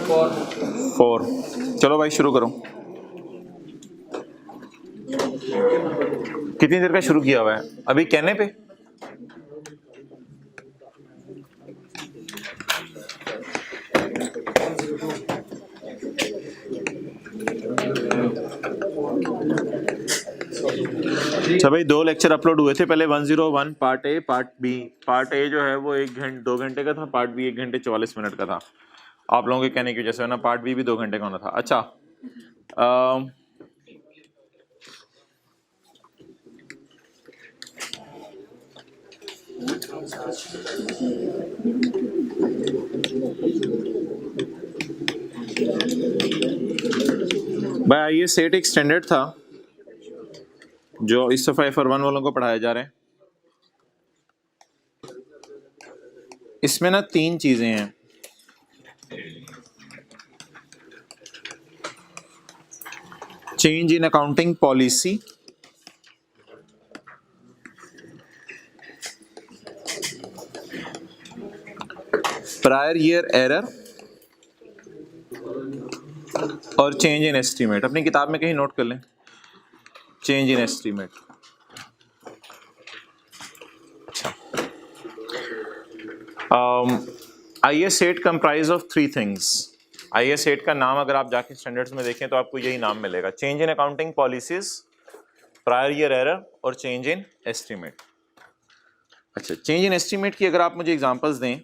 4। चलो भाई शुरू करो। कितनी देर का शुरू किया हुआ है अभी कहने पे? अच्छा भाई 2 लेक्चर अपलोड हुए थे पहले, 101 part A part B. Part A जो है वो 2 घंटे का था, पार्ट बी 1 घंटे 44 मिनट का था। आप लोगों के कहने की वजह से ना पार्ट बी भी 2 घंटे का होना था। अच्छा भाई ये सेट एक स्टैंडर्ड था जो इस दफा FR1 वालों को पढ़ाया जा रहा है। इसमें ना 3 चीजें हैं। Change in accounting policy, prior year error और चेंज इन एस्टीमेट। अपनी किताब में कहीं नोट कर लें, चेंज इन एस्टीमेट। अच्छा, IAS set comprise of 3 things. IAS set का नाम अगर आप जाके स्टैंडर्ड्स में देखें तो आपको यही नाम मिलेगा, change in accounting policies, prior year error और चेंज इन एस्टीमेट। अच्छा, चेंज इन एस्टीमेट की अगर आप मुझे एग्जांपल्स दें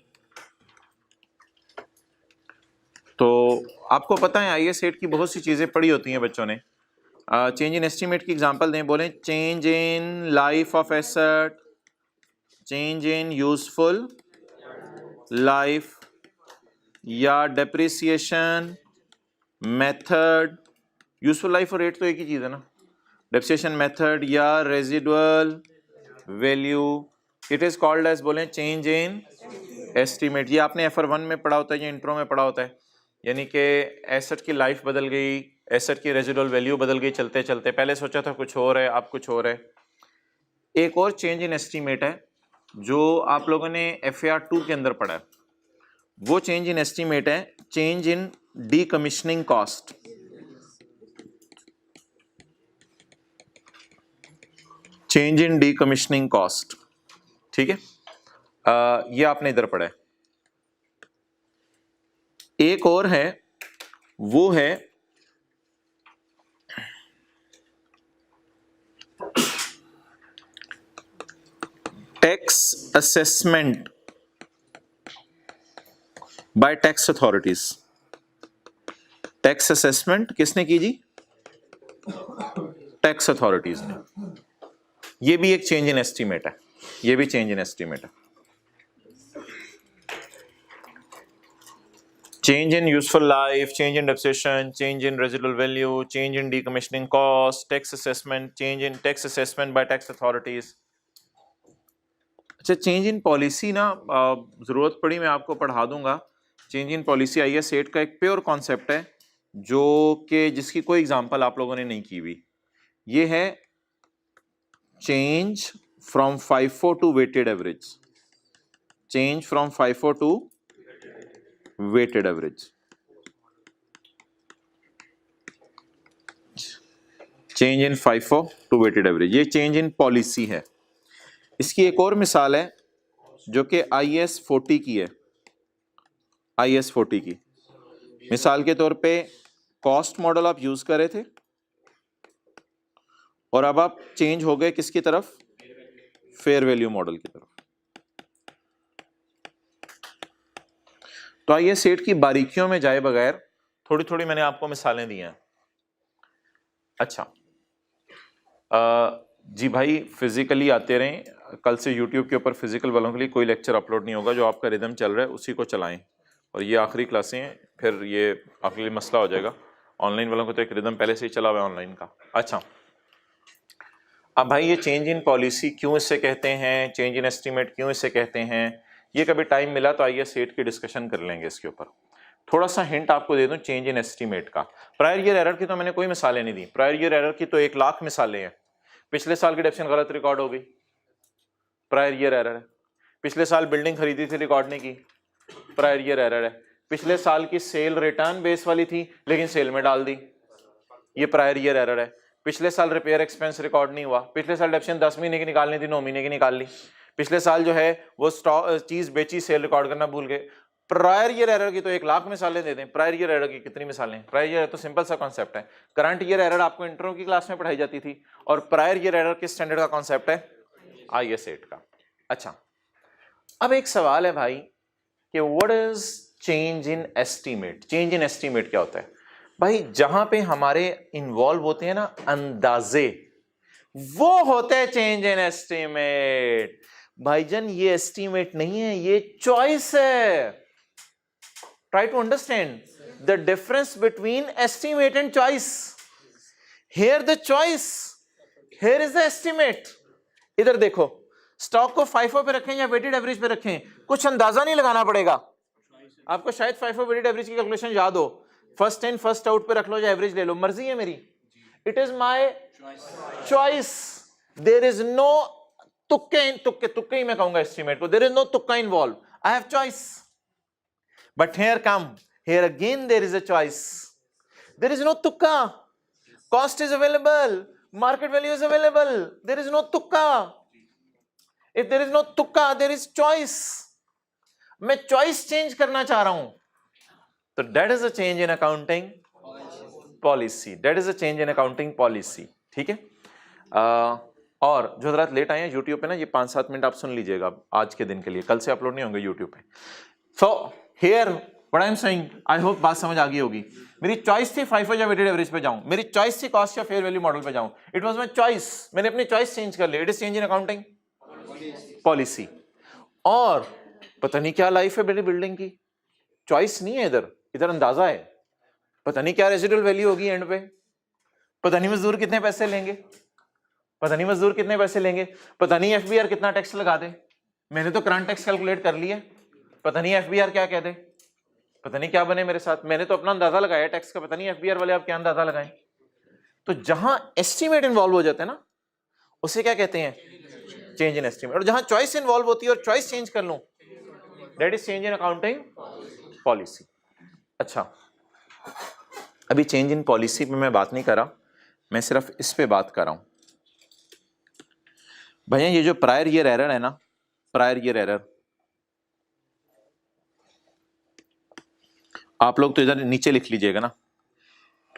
तो आपको पता है IAS सेट की बहुत सी चीजें पढ़ी होती हैं बच्चों ने। चेंज इन एस्टीमेट की एग्जांपल दें, बोलें change in life of asset, change in useful life, या डेप्रिसिएशन मेथड। यूजफुल लाइफ और रेट तो एक ही चीज है ना। डेप्रिसिएशन मेथड या residual value, it is called as बोलें चेंज इन एस्टीमेट। ये आपने FR1 में पढ़ा होता है या इंट्रो में पढ़ा होता है, यानी कि एसेट की लाइफ बदल गई, एसेट की रेजिडुअल वैल्यू बदल गई चलते चलते, पहले सोचा था कुछ और है अब कुछ और है। एक और चेंज इन एस्टीमेट है जो आप लोगों ने FAR2 के अंदर पढ़ा है, वो चेंज इन एस्टीमेट है change in decommissioning cost. Change in decommissioning cost, ठीक है। ये आपने इधर पढ़ा है। एक और है, वो है tax assessment bye tax authorities. Tax assessment किसने की जी? टैक्स अथॉरिटीज ने। ये भी एक चेंज इन एस्टीमेट है, ये भी चेंज इन एस्टीमेट है। Change in useful life, change in depreciation, change in residual value, change in decommissioning cost, tax assessment, change in tax assessment bye tax authorities. अच्छा, change in policy ना जरूरत पड़ी मैं आपको पढ़ा दूंगा। Change in policy IAS set का एक प्योर कॉन्सेप्ट है जो कि जिसकी कोई एग्जांपल आप लोगों ने नहीं की हुई। ये है change from FIFO to weighted average. Change from FIFO to weighted average. Change in FIFO to weighted average, ये चेंज इन पॉलिसी है। इसकी एक और मिसाल है जो कि IAS 40 की है। IAS 40 की मिसाल के तौर पे कॉस्ट मॉडल आप यूज कर रहे थे और अब आप चेंज हो गए किसकी तरफ? फेयर वैल्यू मॉडल की तरफ। तो IAS सेट की बारीकियों में जाए बगैर थोड़ी थोड़ी मैंने आपको मिसालें दी हैं। अच्छा जी भाई, फिजिकली आते रहें। कल से YouTube के ऊपर फिजिकल वालों के लिए कोई लेक्चर अपलोड नहीं होगा, जो आपका रिदम चल रहा है उसी को चलाएं। और ये आखिरी क्लासें हैं, फिर ये आपके लिए मसला हो जाएगा। ऑनलाइन वालों को तो एक रिदम पहले से ही चला हुआ है ऑनलाइन का। अच्छा, अब भाई ये चेंज इन पॉलिसी क्यों इससे कहते हैं, चेंज इन एस्टीमेट क्यों इससे कहते हैं, ये कभी टाइम मिला तो IAS सेट की डिस्कशन कर लेंगे इसके ऊपर। थोड़ा सा हिंट आपको दे दूं चेंज इन एस्टीमेट का। प्रायर ईयर एरर की तो मैंने कोई मिसालें नहीं दी, प्रायर ईयर एरर की तो 1 लाख मिसालें हैं। पिछले साल की डेप्सिशन गलत रिकॉर्ड हो गई, प्रायर ईयर एरर है। पिछले साल बिल्डिंग खरीदी थी, रिकॉर्ड नहीं की, प्रायर ईयर एरर है। पिछले साल की सेल रिटर्न बेस वाली थी लेकिन सेल में डाल दी, ये प्रायर ईयर एरर है। पिछले साल रिपेयर एक्सपेंस रिकॉर्ड नहीं हुआ, पिछले साल डेप्शन 10 महीने की निकालनी थी 9 महीने की निकाल ली, पिछले साल जो है वो स्टॉक चीज बेची सेल रिकॉर्ड करना भूल गए। प्रायर ईयर एरर की तो 1,00,000 मिसालें दे दें। प्रायर ईयर एरर की कितनी मिसालें? प्रायर ईयर तो सिंपल सा कॉन्सेप्ट है। करंट ईयर एरर आपको इंट्रो की क्लास में पढ़ाई जाती थी और प्रायर ईयर एरर किस स्टैंडर्ड का कॉन्सेप्ट है? IS 8 का। अच्छा, अब एक सवाल है भाई कि what is change in estimate? Change in estimate क्या होता है भाई? जहां पे हमारे इन्वॉल्व होते हैं ना अंदाजे, वो होते हैं चेंज इन एस्टीमेट। भाईजान ये एस्टीमेट नहीं है, ये चॉइस है। Try to understand the difference between estimate and choice. Here the choice, here is the estimate. इधर देखो, स्टॉक को FIFO पे रखें या वेटेड एवरेज पे रखें, कुछ अंदाजा नहीं लगाना पड़ेगा आपको। शायद FIFO वेटेड एवरेज की कैलकुलेशन याद हो, फर्स्ट इन फर्स्ट आउट पे रख लो या एवरेज ले लो, मर्जी है मेरी। It is my choice. There is no तुक्के ही मैं कहूंगा एस्टीमेट को, देयर इज नो तुक्का involve. I have choice. But here again there is a choice. There is no तुक्का। Cost is available, market value is available, there is no तुक्का। If there is no तुक्का, there is choice. मैं choice change करना चाह रहा हूं, तो that is a change in accounting policy. That is a change in accounting policy. ठीक है। और जो हजरात लेट आए हैं यूट्यूब पे ना, ये 5-7 मिनट आप सुन लीजिएगा आज के दिन के लिए, कल से अपलोड नहीं होंगे यूट्यूब पे। So here what I am saying, I hope बात समझ आ गई होगी। मेरी चॉइस थी FIFO या वेटेड एवरेज पे जाऊं, मेरी चॉइस थी कॉस्ट या फेयर वैल्यू मॉडल पे जाऊं। इट वाज माय चॉइस, मैंने अपनी चॉइस चेंज कर ली। It is change in accounting policy. और पता नहीं क्या लाइफ है मेरी बिल्डिंग की, चॉइस नहीं है इधर, इधर अंदाजा है। पता नहीं क्या रेजिडुअल वैल्यू होगी एंड पे, पता नहीं मजदूर कितने पैसे लेंगे, पता नहीं मजदूर कितने पैसे लेंगे, पता नहीं FBR कितना टैक्स लगा दे। मैंने तो करंट टैक्स कैलकुलेट कर लिया, पता नहीं FBR क्या कह दे, पता नहीं क्या बने मेरे साथ। मैंने तो अपना अंदाजा लगाया टैक्स का, पता नहीं FBR वाले आप क्या अंदाजा लगाएं। तो जहां एस्टीमेट इन्वॉल्व हो जाते हैं ना, उसे क्या कहते हैं? Change in estimate. और जहां चॉइस इन्वॉल्व होती है और चॉइस चेंज कर लूं, that is change in accounting policy. अच्छा, अभी चेंज इन पॉलिसी पे मैं बात नहीं कर रहा, मैं सिर्फ इस पे बात कर रहा हूं। भैया ये जो प्रायर ईयर एरर है ना, प्रायर ईयर एरर, आप लोग तो इधर नीचे लिख लीजिएगा ना,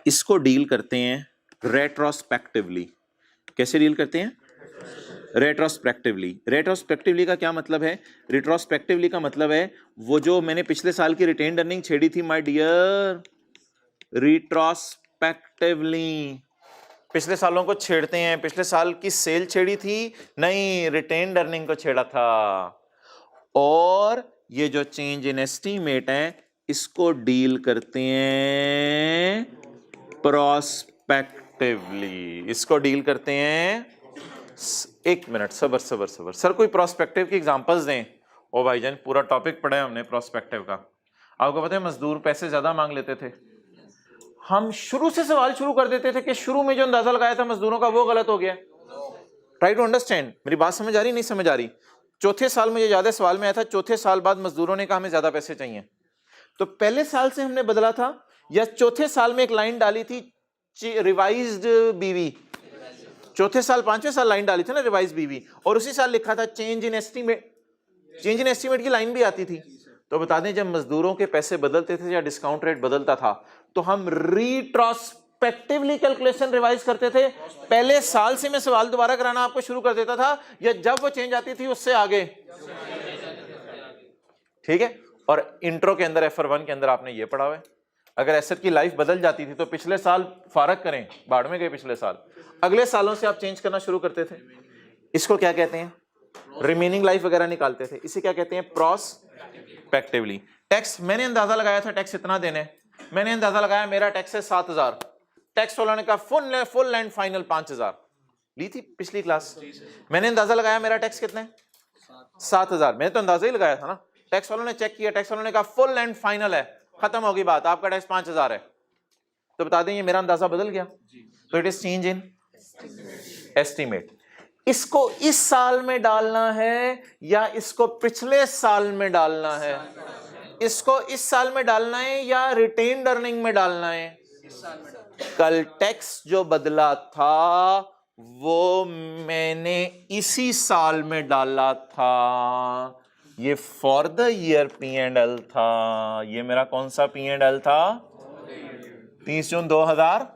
इसको डील करते हैं रेट्रोस्पेक्टिवली। कैसे डील करते हैं? रेट्रोस्पेक्टिवली। रेट्रोस्पेक्टिवली का क्या मतलब है? रेट्रोस्पेक्टिवली का मतलब है वो जो मैंने पिछले साल की रिटेन्ड अर्निंग छेड़ी थी माय डियर, रेट्रोस्पेक्टिवली पिछले सालों को छेड़ते हैं। पिछले साल की सेल छेड़ी थी नहीं, रिटेन्ड अर्निंग को छेड़ा था। और ये जो चेंज इन एस्टीमेट है, इसको डील करते हैं प्रोस्पेक्टिवली। इसको डील करते हैं, एक मिनट सबर सबर सबर सर, कोई प्रोस्पेक्टिव की एग्जांपल्स दें। ओ भाईजान पूरा टॉपिक पढ़ा है हमने प्रोस्पेक्टिव का। आपको पता है मजदूर पैसे ज्यादा मांग लेते थे, हम शुरू से सवाल शुरू कर देते थे कि शुरू में जो अंदाजा लगाया था मजदूरों का वो गलत हो गया। ट्राई टू अंडरस्टैंड, मेरी बात समझ आ रही नहीं समझ आ रही? चौथे साल मुझे याद है सवाल में आया था, चौथे साल बाद मजदूरों ने कहा हमें ज्यादा पैसे चाहिए, तो पहले साल से हमने बदला था या चौथे साल में एक लाइन डाली थी रिवाइज्ड बीवी, चौथे साल 5वें साल लाइन डाली थी ना रिवाइज बीवी, और उसी साल लिखा था change in estimate. Change in estimate की लाइन भी आती थी। तो बता दें जब मजदूरों के पैसे बदलते थे या डिस्काउंट रेट बदलता था, तो हम रिट्रोस्पेक्टिवली कैलकुलेशन रिवाइज करते थे। पहले साल से मैं सवाल दोबारा कराना आपको शुरू कर देता था, या जब वो चेंज आती थी उससे आगे। ठीक है। और इंट्रो के अंदर FR1 के अंदर आपने ये पढ़ा हुआ है, अगर एसेट की लाइफ बदल जाती थी तो पिछले साल फारक करें, बाढ़ में गए पिछले साल, अगले सालों से आप चेंज करना शुरू करते थे। इसको क्या कहते हैं? रिमेनिंग लाइफ वगैरह निकालते थे, इसे क्या कहते हैं? प्रोस्पेक्टिवली। टैक्स मैंने अंदाजा लगाया था टैक्स इतना देने, मैंने अंदाजा लगाया मेरा टैक्स है 7,000, टैक्स वालों ने कहा फुल एंड फाइनल 5,000 ली थी पिछली क्लास। मैंने अंदाजा लगाया मेरा टैक्स कितने? 7,000, मैंने तो अंदाजा ही लगाया था ना। टैक्स वालों ने चेक किया, टैक्स वालों ने कहा फुल एंड फाइनल है, खत्म होगी बात, आपका टैक्स 5,000 है। तो बता दें ये मेरा अंदाजा बदल गया, तो it is change in estimate. इसको इस साल में डालना है या इसको पिछले साल में डालना है? इसको इस साल में डालना है या रिटेन्ड अर्निंग में डालना है? इस साल में कल टैक्स जो बदला था वो मैंने इसी साल में डाला था। ये फॉर द ईयर P&L था। ये मेरा कौन सा P&L था? 30 जून 2000।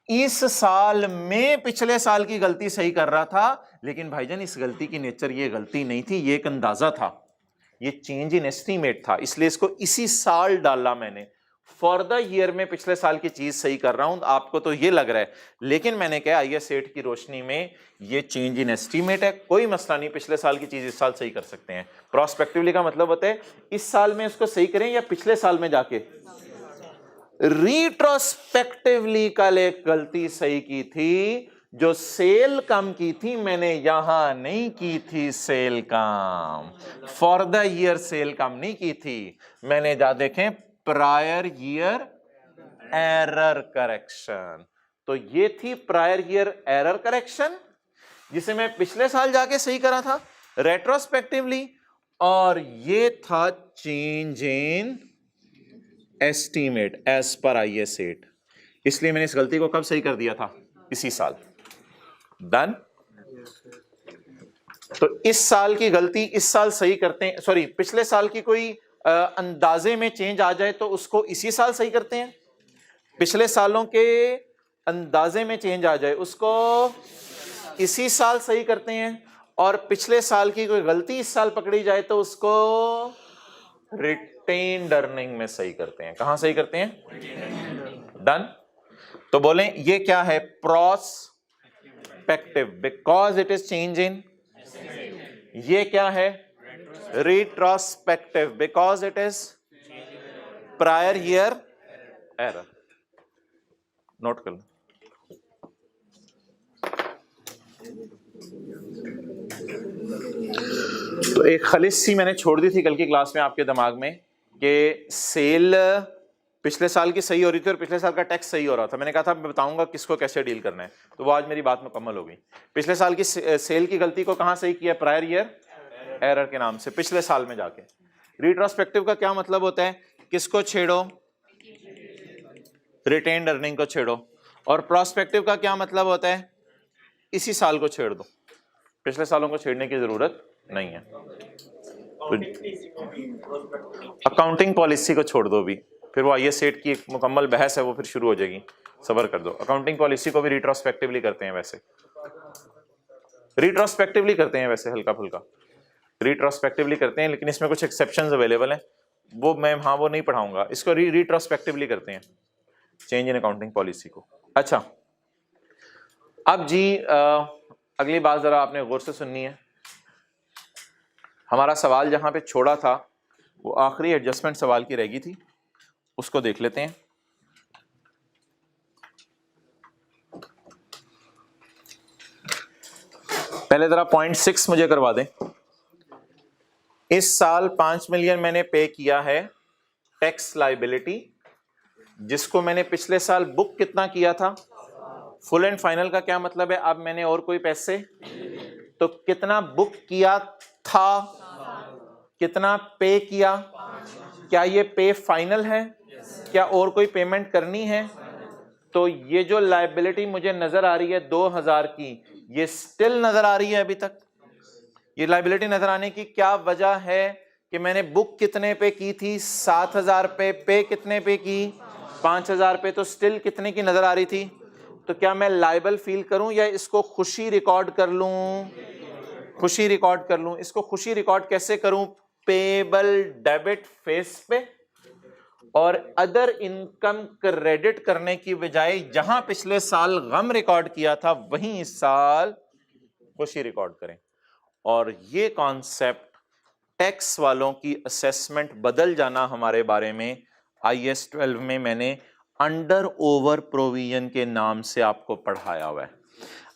इस साल में पिछले साल की गलती सही कर रहा था, लेकिन भाईजान इस गलती की नेचर ये गलती नहीं थी, ये एक अंदाजा था, ये चेंज इन एस्टीमेट था, इसलिए इसको इसी साल डाला मैंने। फॉर द ईयर में पिछले साल की चीज सही कर रहा हूं, आपको तो ये लग रहा है, लेकिन मैंने कहा IAS 8 की रोशनी में ये चेंज इन एस्टीमेट है, कोई मसला नहीं, पिछले साल की चीज इस साल सही कर सकते हैं। प्रोस्पेक्टिवली का मतलब होता है इस साल में इसको सही करें या पिछले साल में जाके। रिट्रोस्पेक्टिवली कल एक गलती सही की थी, जो सेल कम की थी मैंने यहां नहीं की थी, सेल कम फॉर द ईयर सेल कम नहीं की थी मैंने, जा देखें प्रायर ईयर एरर करेक्शन, तो ये थी प्रायर ईयर एरर करेक्शन जिसे मैं पिछले साल जाके सही करा था रेट्रोस्पेक्टिवली, और ये था change in estimate as per IAS 8, इसलिए मैंने इस गलती को कब सही कर दिया था? इसी साल। डन। तो इस साल की गलती इस साल सही करते हैं, सॉरी पिछले साल की कोई अंदाजे में चेंज आ जाए तो उसको इसी साल सही करते हैं, पिछले सालों के अंदाजे में चेंज आ जाए उसको इसी साल सही करते हैं, और पिछले साल की कोई गलती इस साल पकड़ी जाए तो उसको रिटेन्ड अर्निंग में सही करते हैं। कहां सही करते हैं? डन। तो बोलें ये क्या है? Prospective because it is change इन। ये क्या है? Retrospective because it is prior year error. Note कर लो। तो एक खलिश सी मैंने छोड़ दी थी कल की क्लास में आपके दिमाग में कि सेल पिछले साल की सही हो रही थी और पिछले साल का टैक्स सही हो रहा था। मैंने कहा था मैं बताऊंगा किसको कैसे डील करना है, तो वो आज मेरी बात मुकम्मल हो गई। पिछले साल की सेल की गलती को कहां सही किया? प्रायर ईयर एरर के नाम से, पिछले साल में जाके। रिट्रोस्पेक्टिव का क्या मतलब होता है? किसको छेड़ो? रिटेन्ड अर्निंग को छेड़ो। और प्रोस्पेक्टिव का क्या मतलब होता है? इसी साल को छेड़ दो, पिछले सालों को छेड़ने की जरूरत नहीं है। तो अकाउंटिंग पॉलिसी को छोड़ दो भी, फिर वो IAS 8 की एक मुकम्मल बहस है, वो फिर शुरू हो जाएगी, सब्र कर दो। अकाउंटिंग पॉलिसी को भी रिट्रोस्पेक्टिवली करते हैं, वैसे रिट्रोस्पेक्टिवली करते हैं, वैसे हल्का फुल्का रिट्रोस्पेक्टिवली करते हैं, लेकिन इसमें कुछ एक्सेप्शंस अवेलेबल हैं, वो मैं वो नहीं पढ़ाऊंगा। इसको रिट्रोस्पेक्टिवली करते हैं, चेंज इन अकाउंटिंग पॉलिसी को। अच्छा, अब जी अगली बात जरा आपने गौर से सुननी है। हमारा सवाल जहां पे छोड़ा था वो आखिरी एडजस्टमेंट सवाल की रह गई थी, उसको देख लेते हैं। पहले जरा पॉइंट 6 मुझे करवा दें। इस साल 5 मिलियन मैंने पे किया है टैक्स लाइबिलिटी, जिसको मैंने पिछले साल बुक कितना किया था? फुल एंड फाइनल का क्या मतलब है? अब मैंने और कोई पैसे, तो कितना बुक किया था, कितना पे किया? क्या ये पे फाइनल है? क्या और कोई पेमेंट करनी है? तो ये जो लायबिलिटी मुझे नजर आ रही है 2000 की, ये स्टिल नजर आ रही है अभी तक। ये लायबिलिटी नजर आने की क्या वजह है कि मैंने बुक कितने पे की थी? 7000 पे कितने पे की? 5000 पे, तो स्टिल कितने की नजर आ रही थी? तो क्या मैं लायबल फील करूं या इसको खुशी रिकॉर्ड कर लूं? खुशी रिकॉर्ड कर लूं। इसको खुशी रिकॉर्ड कैसे करूं? पेबल डेबिट फेस पे, और अदर इनकम क्रेडिट करने की बजाय जहां पिछले साल गम रिकॉर्ड किया था वहीं इस साल खुशी रिकॉर्ड करें। और ये कॉन्सेप्ट टैक्स वालों की असेसमेंट बदल जाना हमारे बारे में IAS 12 में मैंने अंडर ओवर प्रोविजन के नाम से आपको पढ़ाया हुआ है।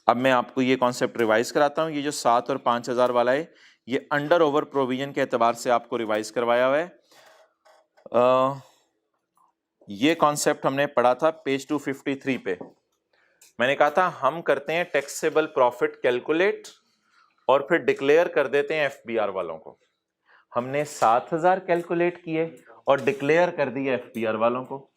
अब मैं आपको ये कॉन्सेप्ट रिवाइज कराता हूं। ये जो 7 और 5000 वाला है, ये अंडर ओवर प्रोविजन के एतबार से आपको रिवाइज करवाया हुआ है। ये कॉन्सेप्ट हमने पढ़ा था पेज 253 पे। मैंने कहा था हम करते हैं टैक्सेबल प्रॉफिट कैलकुलेट और फिर डिक्लेयर कर देते हैं FBR वालों को। हमने 7,000 कैलकुलेट किए और डिक्लेयर कर दिया एफबीआर वालों को।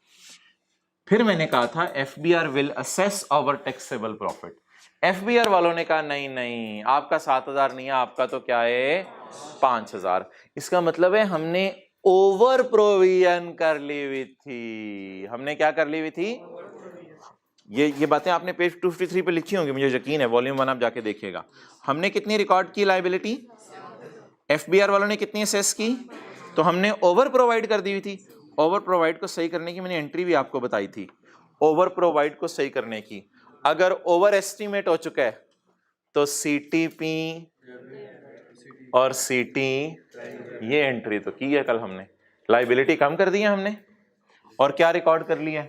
फिर मैंने कहा था FBR will assess our taxable profit. FBR वालों ने कहा नहीं नहीं, आपका 7,000 नहीं है, आपका तो क्या है 5,000। इसका मतलब है हमने ओवर प्रोविजन कर ली हुई थी। हमने क्या कर ली हुई थी? ये बातें आपने पेज 253 पे लिखी होंगी, मुझे यकीन है, वॉल्यूम 1 आप जाके देखिएगा। हमने कितनी रिकॉर्ड की लायबिलिटी? एफबीआर वालों ने कितनी असेस की? तो हमने ओवर प्रोवाइड कर दी हुई थी। ओवर प्रोवाइड को सही करने की मैंने एंट्री भी आपको बताई थी। ओवर प्रोवाइड को सही करने की, अगर ओवर एस्टिमेट हो चुका है तो सीटीपी और सीटी, ये एंट्री तो की है कल हमने। लायबिलिटी कम कर दी है हमने और क्या रिकॉर्ड कर लिया?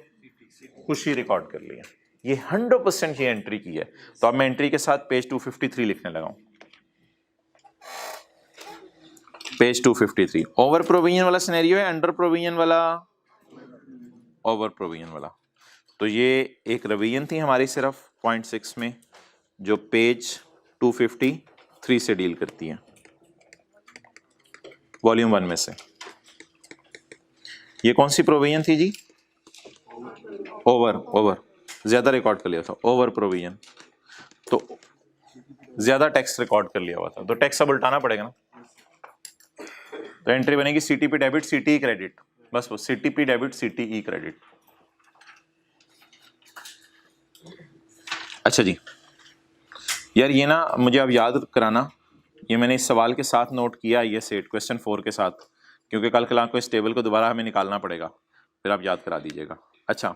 खुशी रिकॉर्ड कर लिया। ये 100% ये एंट्री की है। तो अब मैं एंट्री के साथ पेज 253 लिखने लगा हूं। पेज 253 ओवर प्रोविजन वाला सिनेरियो है, अंडर प्रोविजन वाला, ओवर प्रोविजन वाला। तो ये एक रिवीजन थी हमारी सिर्फ पॉइंट 6 में, जो पेज 253 से डील करती है, वॉल्यूम 1 में से। ये कौन सी प्रोविजन थी जी? ओवर ज्यादा रिकॉर्ड कर लिया था, ओवर प्रोविजन। तो ज्यादा टैक्स रिकॉर्ड कर लिया हुआ था, तो टैक्स अब उल्टाना पड़ेगा ना। तो एंट्री बनेगी सीटीपी डेबिट सीटीई क्रेडिट, बस वो सीटीपी डेबिट सीटीई क्रेडिट। अच्छा जी, यार ये ना मुझे अब याद कराना, ये मैंने इस सवाल के साथ नोट किया, ये सेट क्वेश्चन 4 के साथ, क्योंकि कल क्लास को इस टेबल को दोबारा हमें निकालना पड़ेगा, फिर आप याद करा दीजिएगा। अच्छा,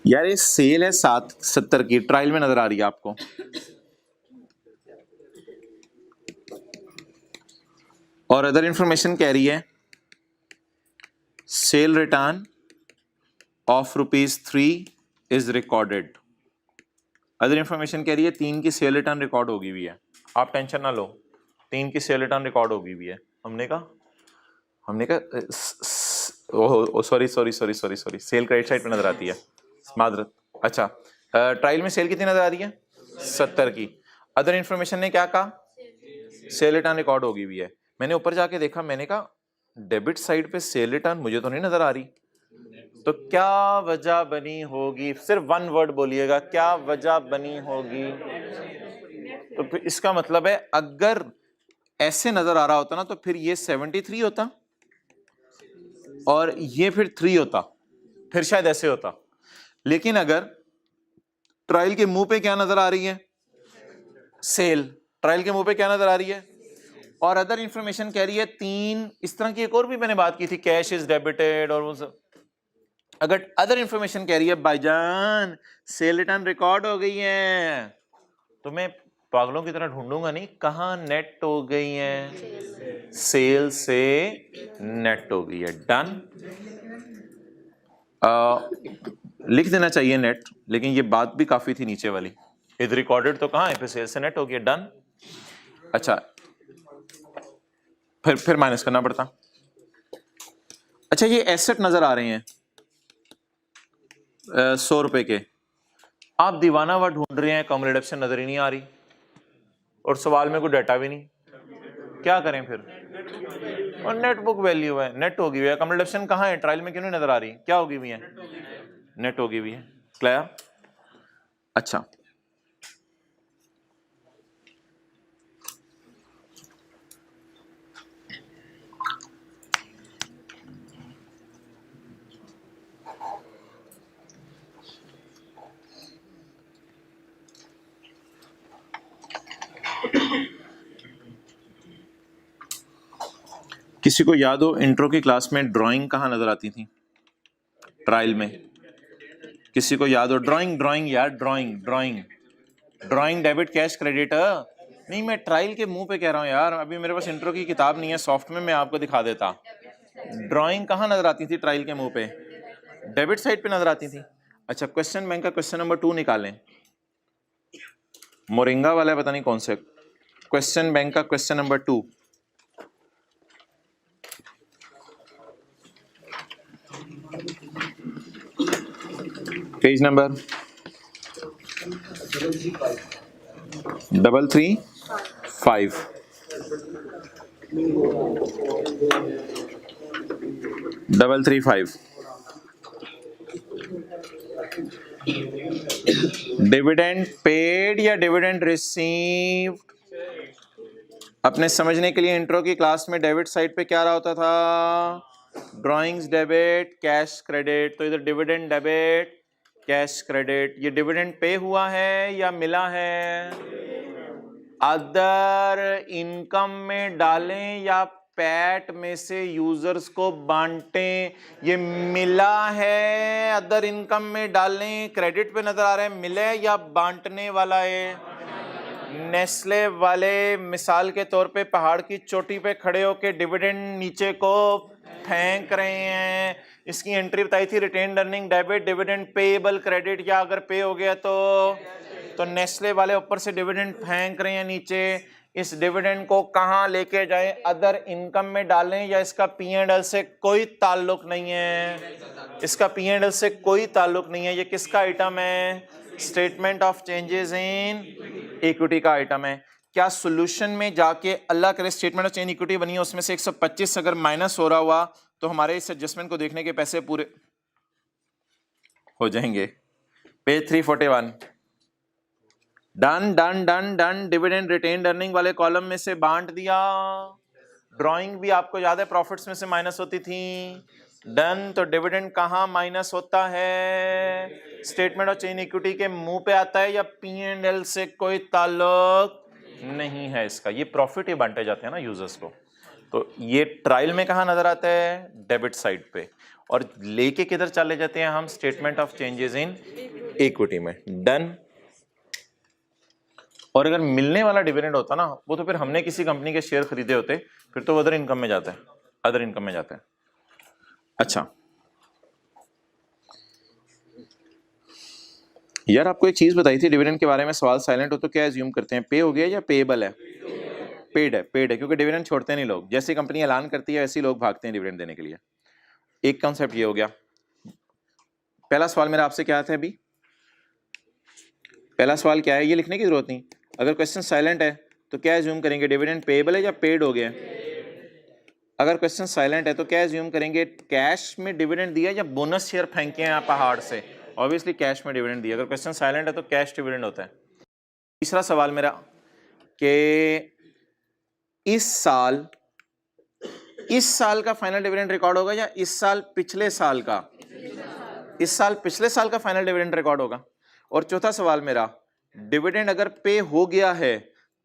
यार ये सेल है 770 की, ट्रायल में नजर आ रही है आपको? और अदर इंफॉर्मेशन कह रही है cell return of ₹3 is recorded. Other information कह रही है 3 की सेल रिटर्न रिकॉर्ड होगी भी है। आप टेंशन ना लो, 3 की सेल रिटर्न रिकॉर्ड होगी भी है। हमने कहा सॉरी सेल क्रेडिट साइड पे नजर आती है, मादरत। अच्छा, ट्रायल में सेल कितनी नजर आ रही है? 70 की। अदर इंफॉर्मेशन ने क्या कहा? सेल रिटर्न रिकॉर्ड होगी भी है। मैंने ऊपर जाके देखा, मैंने कहा डेबिट साइड पे सेल रिटर्न मुझे तो नहीं नजर आ रही, तो क्या वजह बनी होगी? सिर्फ 1 वर्ड बोलिएगा, क्या वजह बनी होगी? तो फिर इसका मतलब है अगर ऐसे नजर आ रहा होता ना, तो फिर ये 73 होता और ये फिर 3 होता, फिर शायद ऐसे होता। लेकिन अगर ट्रायल के मुंह पे क्या नजर आ रही है? सेल। ट्रायल के मुंह पे क्या नजर आ रही है? और अदर इंफॉर्मेशन कह रही है 3। इस तरह की एक और भी मैंने बात की थी, कैश इज डेबिटेड और वो सब। अगर अदर इंफॉर्मेशन कह रही है भाईजान सेल रिटर्न रिकॉर्ड हो गई है, तो मैं पागलों की तरह ढूंढूंगा नहीं, कहां नेट हो गई है? सेल से नेट हो गई है। डन। लिख देना चाहिए नेट, लेकिन ये बात भी काफी थी नीचे वाली, इधर रिकॉर्डेड तो कहां है, फिर सेल से नेट हो गया। डन। अच्छा, फिर माइनस करना पड़ता। अच्छा, ये एसेट नजर आ रहे हैं 100 रुपए के, आप दीवाना हुआ ढूंढ रहे हैं, कम रिडक्शन नजर ही नहीं आ रही और सवाल में कोई डाटा भी नहीं, क्या करें फिर? और नेट बुक वैल्यू है, नेट होगी हुई है, कम रिडक्शन कहाँ है? ट्रायल में क्यों नहीं नजर आ रही? क्या होगी हुई है? नेट होगी हुई है। क्लियर? अच्छा, किसी को याद हो इंट्रो की क्लास में ड्राइंग कहाँ नजर आती थी ट्रायल में? किसी को याद हो? ड्राइंग यार, ड्राइंग डेबिट कैश क्रेडिट। नहीं, मैं ट्रायल के मुंह पे कह रहा हूँ यार, अभी मेरे पास इंट्रो की किताब नहीं है, सॉफ्ट में मैं आपको दिखा देता। ड्राइंग कहाँ नजर आती थी ट्रायल के मुंह पे? डेबिट साइड पे नजर आती थी। अच्छा, क्वेश्चन बैंक का क्वेश्चन नंबर 2 निकालें, मोरिंगा वाला है, पता नहीं कौन से। क्वेश्चन बैंक का question number 2, page number 335 335 dividend paid या डिविडेंड रिसीव्ड? अपने समझने के लिए इंट्रो की क्लास में डेबिट साइड पे क्या रहा होता था? Drawings debit, cash credit. तो इधर डिविडेंड डेबिट, कैश क्रेडिट। ये डिविडेंड पे हुआ है या मिला है? अदर इनकम में डालें या पैट में से यूजर्स को बांटें? ये मिला है, अदर इनकम में डालें। क्रेडिट पे नजर आ रहा है, मिले या बांटने वाला है? नेस्ले वाले मिसाल के तौर पे पहाड़ की चोटी पे खड़े होके डिविडेंड नीचे को फेंक रहे हैं। इसकी एंट्री बताई थी, retained earning debit, dividend payable credit, या अगर पे हो गया तो नेस्ले वाले ऊपर से डिविडेंड फेंक रहे हैं नीचे। इस डिविडेंड को कहां लेके जाएं? अदर इनकम में डालें या इसका P&L से कोई ताल्लुक नहीं है? इसका P&L से कोई ताल्लुक नहीं है। ये किसका आइटम है? Statement of changes in equity का आइटम है। क्या सॉल्यूशन में जाके अल्लाह करे स्टेटमेंट ऑफ चेंज इक्विटी बनी है, उसमें से 125 अगर माइनस हो रहा हुआ तो हमारे इस एडजस्टमेंट को देखने के पैसे पूरे हो जाएंगे? Page 341 done done done done. Dividend retained earning वाले कॉलम में से बांट दिया। ड्राइंग भी आपको याद है प्रॉफिट्स में से माइनस होती थी। डन। तो डिविडेंड कहां माइनस होता है? स्टेटमेंट ऑफ चेंज इक्विटी के मुंह पे आता है या P&L से कोई ताल्लुक नहीं है इसका? ये प्रॉफिट ही बांटे जाते हैं ना यूजर्स को। तो ये ट्रायल में कहां नजर आता है? डेबिट साइड पे। और लेके किधर चले जाते हैं हम? Statement of changes in equity में। डन। और अगर मिलने वाला डिविडेंड होता ना, वो तो फिर हमने किसी कंपनी के शेयर खरीदे होते, फिर तो अदर इनकम में जाता है, अदर इनकम में जाता है। अच्छा यार, आपको एक चीज बताई थी डिविडेंड के बारे में, सवाल साइलेंट हो तो क्या एज्यूम करते हैं? पे हो गया या पेएबल है? पेड है, पेड है, क्योंकि डिविडेंड छोड़ते नहीं लोग। जैसे कंपनी ऐलान करती है वैसे ही लोग भागते हैं डिविडेंड देने के लिए। एक कॉन्सेप्ट ये हो गया। पहला सवाल मेरा आपसे क्या था अभी? पहला सवाल क्या है? ये लिखने की जरूरत नहीं। अगर क्वेश्चन साइलेंट है तो क्या एज्यूम करेंगे? डिविडेंड पेएबल है या पेड हो गया? अगर क्वेश्चन साइलेंट है तो क्या एज्यूम करेंगे? कैश में डिविडेंड दिया या बोनस शेयर फेंके हैं पहाड़ से? ऑब्वियसली कैश में डिविडेंड दिया। अगर क्वेश्चन साइलेंट है तो कैश डिविडेंड होता है। तीसरा सवाल मेरा कि इस साल का फाइनल डिविडेंड रिकॉर्ड होगा या इस साल पिछले साल का? इस साल पिछले साल का फाइनल डिविडेंड रिकॉर्ड होगा। और चौथा सवाल मेरा, डिविडेंड अगर पे हो गया है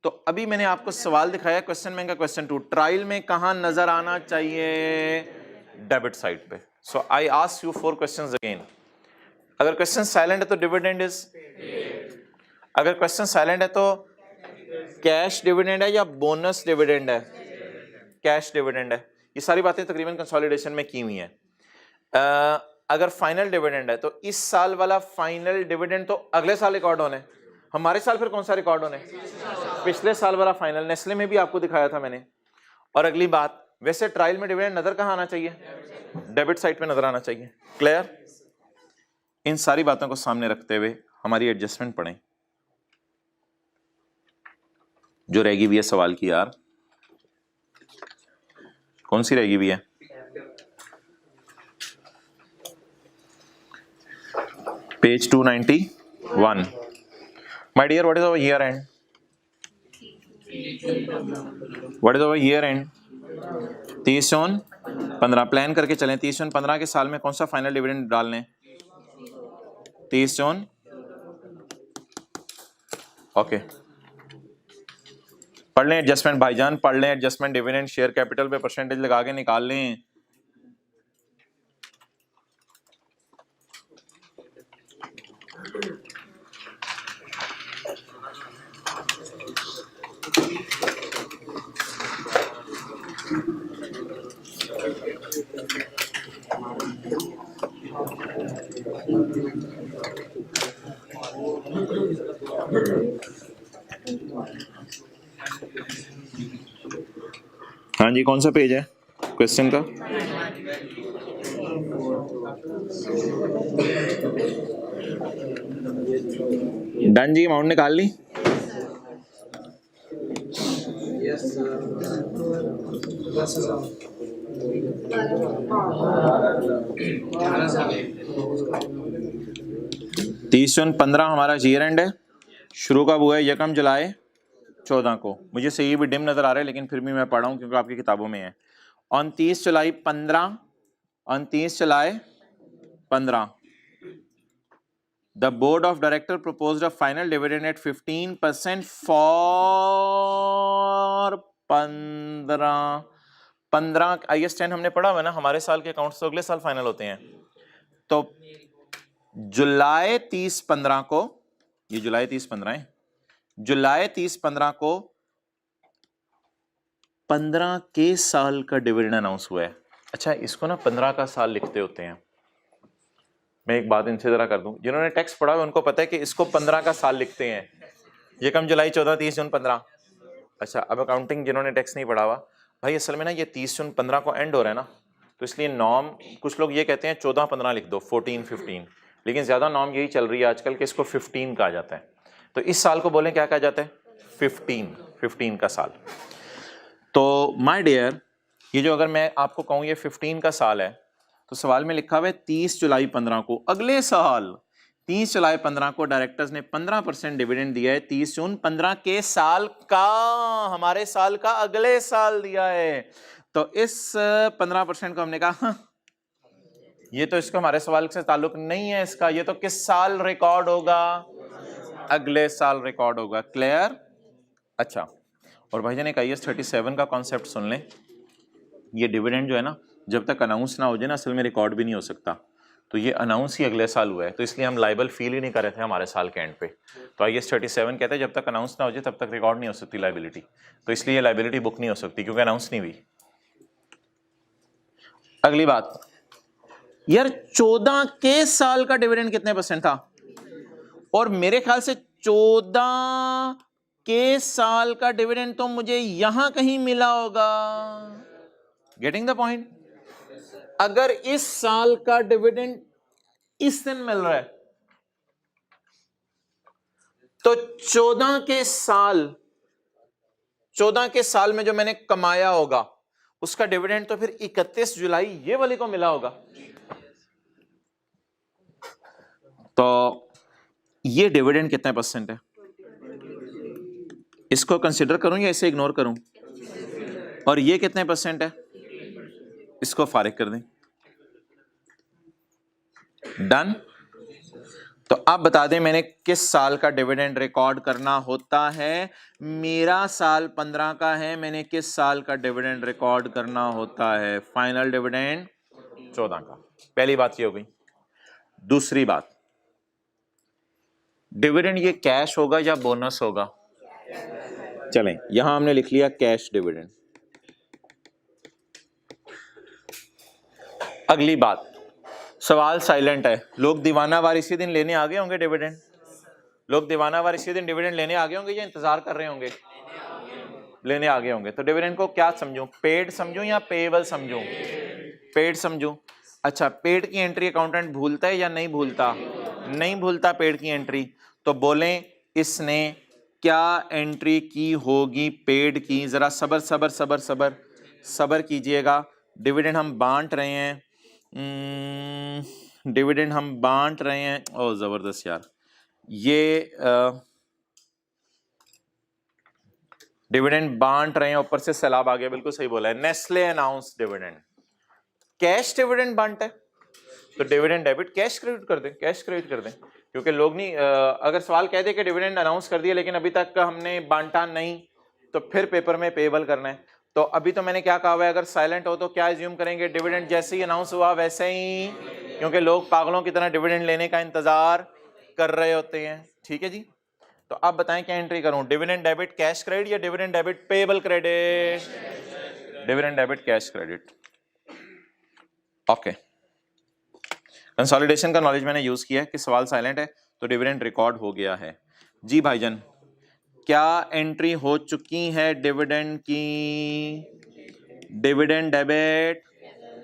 तो अभी मैंने आपको सवाल दिखाया क्वेश्चन में का क्वेश्चन 2, ट्रायल में कहां नजर आना चाहिए? डेबिट साइड पे। So I ask you 4 questions again. अगर क्वेश्चन साइलेंट है तो डिविडेंड इज, अगर क्वेश्चन साइलेंट है तो कैश डिविडेंड है या बोनस डिविडेंड है? कैश डिविडेंड है। ये सारी बातें तकरीबन कंसोलिडेशन में की हुई हैं। अगर फाइनल डिविडेंड है तो इस साल वाला फाइनल डिविडेंड तो अगले साल रिकॉर्ड होने, हमारे साल फिर कौन सा रिकॉर्ड होने? पिछले साल वाला फाइनल। नेस्ले में भी आपको दिखाया था मैंने। और अगली बात, वैसे ट्रायल में डिविडेंड नजर कहां आना चाहिए? डेबिट साइड पे नजर आना चाहिए। क्लियर? इन सारी बातों को सामने रखते हुए हमारी एडजस्टमेंट पढ़ें जो रहेगी भी है सवाल की। यार कौन सी रहेगी भी है? Page 291। My dear, what is our year end? What is our year end? 30/15 plan करके चलें। 30/15 के साल में कौन सा फाइनल डिविडेंड डालने? 30/। ओके, पढ़ लें एडजस्टमेंट भाईजान, पढ़ लें एडजस्टमेंट। डिविडेंड शेयर कैपिटल पे परसेंटेज लगा के निकाल लें। हाँ जी, कौन सा पेज है क्वेश्चन का? डन जी, अमाउंट निकाल ली। तीस जून 15 हमारा ईयर एंड है। शुरू कब हुआ है? यकम जुलाई 14 को। मुझे सही भी डिम नजर आ रहा है, लेकिन फिर भी मैं पढ़ रहा हूँ क्योंकि आपकी किताबों में है। 29 जुलाई 15, 29 जुलाई 15, the board of director proposed a final dividend at 15% for 15 IS 10 हमने पढ़ा हुआ है ना, हमारे साल के अकाउंट्स तो अगले साल फाइनल होते हैं। तो जुलाई 30-15 को, ये जुलाई 30-15 है, जुलाई 30-15 को 15 के साल का डिविडेंड अनाउंस हुआ है। अच्छा, इसको ना 15 का साल लिखते होते हैं। मैं एक बात इनसे जरा कर दूं, जिन्होंने टेक्स्ट पढ़ा है उनको पता है कि इसको 15 का साल लिखते हैं। ये कम जुलाई 14, 30 जून 15। अच्छा, अब अकाउंटिंग जिन्होंने टेक्स्ट नहीं पढ़ा हुआ, भाई असल में ना ये 30 जून 15 को एंड हो रहा है ना, तो इसलिए नॉर्म, कुछ लोग ये कहते हैं 14-15 लिख दो, 14-15, लेकिन ज्यादा नॉर्म यही चल रही है आजकल कि इसको 15 कहा जाता है। तो इस साल को बोलें क्या कहा जाता है? 15 का साल। तो माय डियर, ये जो अगर मैं आपको कहूँ ये 15 का साल है, तो सवाल में लिखा हुआ है 30 जुलाई 15 को, अगले साल 30 जुलाई 15 को डायरेक्टर्स ने 15% डिविडेंड दिया है। 30 जून 15 के साल का, हमारे साल का अगले साल दिया है। तो इस 15% को हमने कहा ये तो इसको हमारे सवाल से ताल्लुक नहीं है इसका, ये तो किस साल रिकॉर्ड होगा? अगले साल रिकॉर्ड होगा। क्लियर? अच्छा, और भाईजान एक IAS 37 का कॉन्सेप्ट सुन लें। ये डिविडेंड जो है ना, जब तक अनाउंस ना हो जाए ना, असल में रिकॉर्ड भी नहीं हो सकता। तो ये अनाउंस ही अगले साल हुआ है, तो इसलिए हम लाइबल फील ही नहीं कर रहे थे हमारे साल के एंड पे। तो IAS 37 कहते हैं जब तक अनाउंस ना हो जाए तब तक रिकॉर्ड नहीं हो सकती लाइबिलिटी। तो इसलिए लाइबिलिटी बुक नहीं हो सकती क्योंकि अनाउंस नहीं हुई। अगली बात यार, 14 के साल का डिविडेंड कितने परसेंट था? और मेरे ख्याल से 14 के साल का डिविडेंड तो मुझे यहां कहीं मिला होगा। Getting the point? अगर इस साल का डिविडेंड इस दिन मिल रहा है तो 14 के साल में जो मैंने कमाया होगा उसका डिविडेंड तो फिर 31 जुलाई ये वाले को मिला होगा। तो ये डिविडेंड कितने परसेंट है? इसको कंसिडर करूं या इसे इग्नोर करूं? और ये कितने परसेंट है? इसको फारिग कर दें। डन। तो आप बता दें मैंने किस साल का डिविडेंड रिकॉर्ड करना होता है? मेरा साल 15 का है, मैंने किस साल का डिविडेंड रिकॉर्ड करना होता है? फाइनल डिविडेंड 14 का। पहली बात ये हो गई। दूसरी बात, डिविडेंड ये कैश होगा या बोनस होगा? चलें, यहां हमने लिख लिया कैश डिविडेंड। अगली बात, सवाल साइलेंट है। लोग दीवानावार इसी दिन लेने आ गए होंगे डिविडेंड? लोग दीवानावार इसी दिन डिविडेंड लेने आ गए होंगे या इंतजार कर रहे होंगे? लेने आ गए होंगे। तो डिविडेंड को क्या समझूं? पेड समझूं या पेएबल समझूं? पेड समझूं। अच्छा, पेड की एंट्री अकाउंटेंट भूलता है या नहीं भूलता? नहीं भूलता पेड की एंट्री। तो बोलें इसने क्या एंट्री की होगी पेड की? जरा सबर सबर सबर सबर सबर कीजिएगा। डिविडेंड हम बांट रहे हैं, डिविडेंड हम बांट रहे हैं। ओ जबरदस्त यार, ये डिविडेंड बांट रहे हैं, ऊपर से सैलाब आ गया। बिल्कुल सही बोला है। Nestle announce dividend. Cash dividend बांटा है तो डिविडेंड डेबिट कैश क्रेडिट कर दें, कैश क्रेडिट कर दें, क्योंकि लोग नहीं, अगर सवाल कह दे कि डिविडेंड अनाउंस कर दिया लेकिन अभी तक हमने बांटा नहीं, तो फिर पेपर में पेएबल करना है। तो अभी तो मैंने क्या कहा हुआ है, अगर साइलेंट हो तो क्या एज्यूम करेंगे? डिविडेंड जैसे ही अनाउंस हुआ वैसे ही, क्योंकि लोग पागलों की तरह डिविडेंड लेने का इंतजार कर रहे होते हैं। ठीक है जी। तो आप बताएं क्या एंट्री करूं? डिविडेंड डेबिट कैश क्रेडिट या dividend debit payable credit? Dividend debit cash credit. Okay, consolidation का नॉलेज मैंने यूज किया है कि सवाल साइलेंट है तो डिविडेंड रिकॉर्ड हो गया है। जी भाईजान, क्या एंट्री हो चुकी है डिविडेंड की? Dividend debit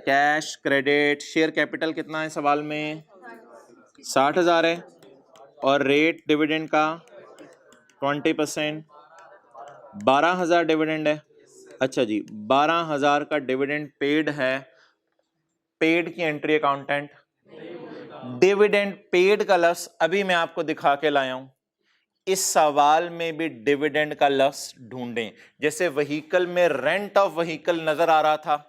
cash credit, share capital कितना है सवाल में? 60,000 है, और रेट डिविडेंड का 20%, 12,000 डिविडेंड है। अच्छा जी, 12,000 का डिविडेंड पेड है। पेड की एंट्री अकाउंटेंट, डिविडेंड पेड का लफ्ज अभी मैं आपको दिखा के लाया हूं। इस सवाल में भी डिविडेंड का लफ्ज ढूंढें। जैसे व्हीकल में रेंट ऑफ व्हीकल नजर आ रहा था,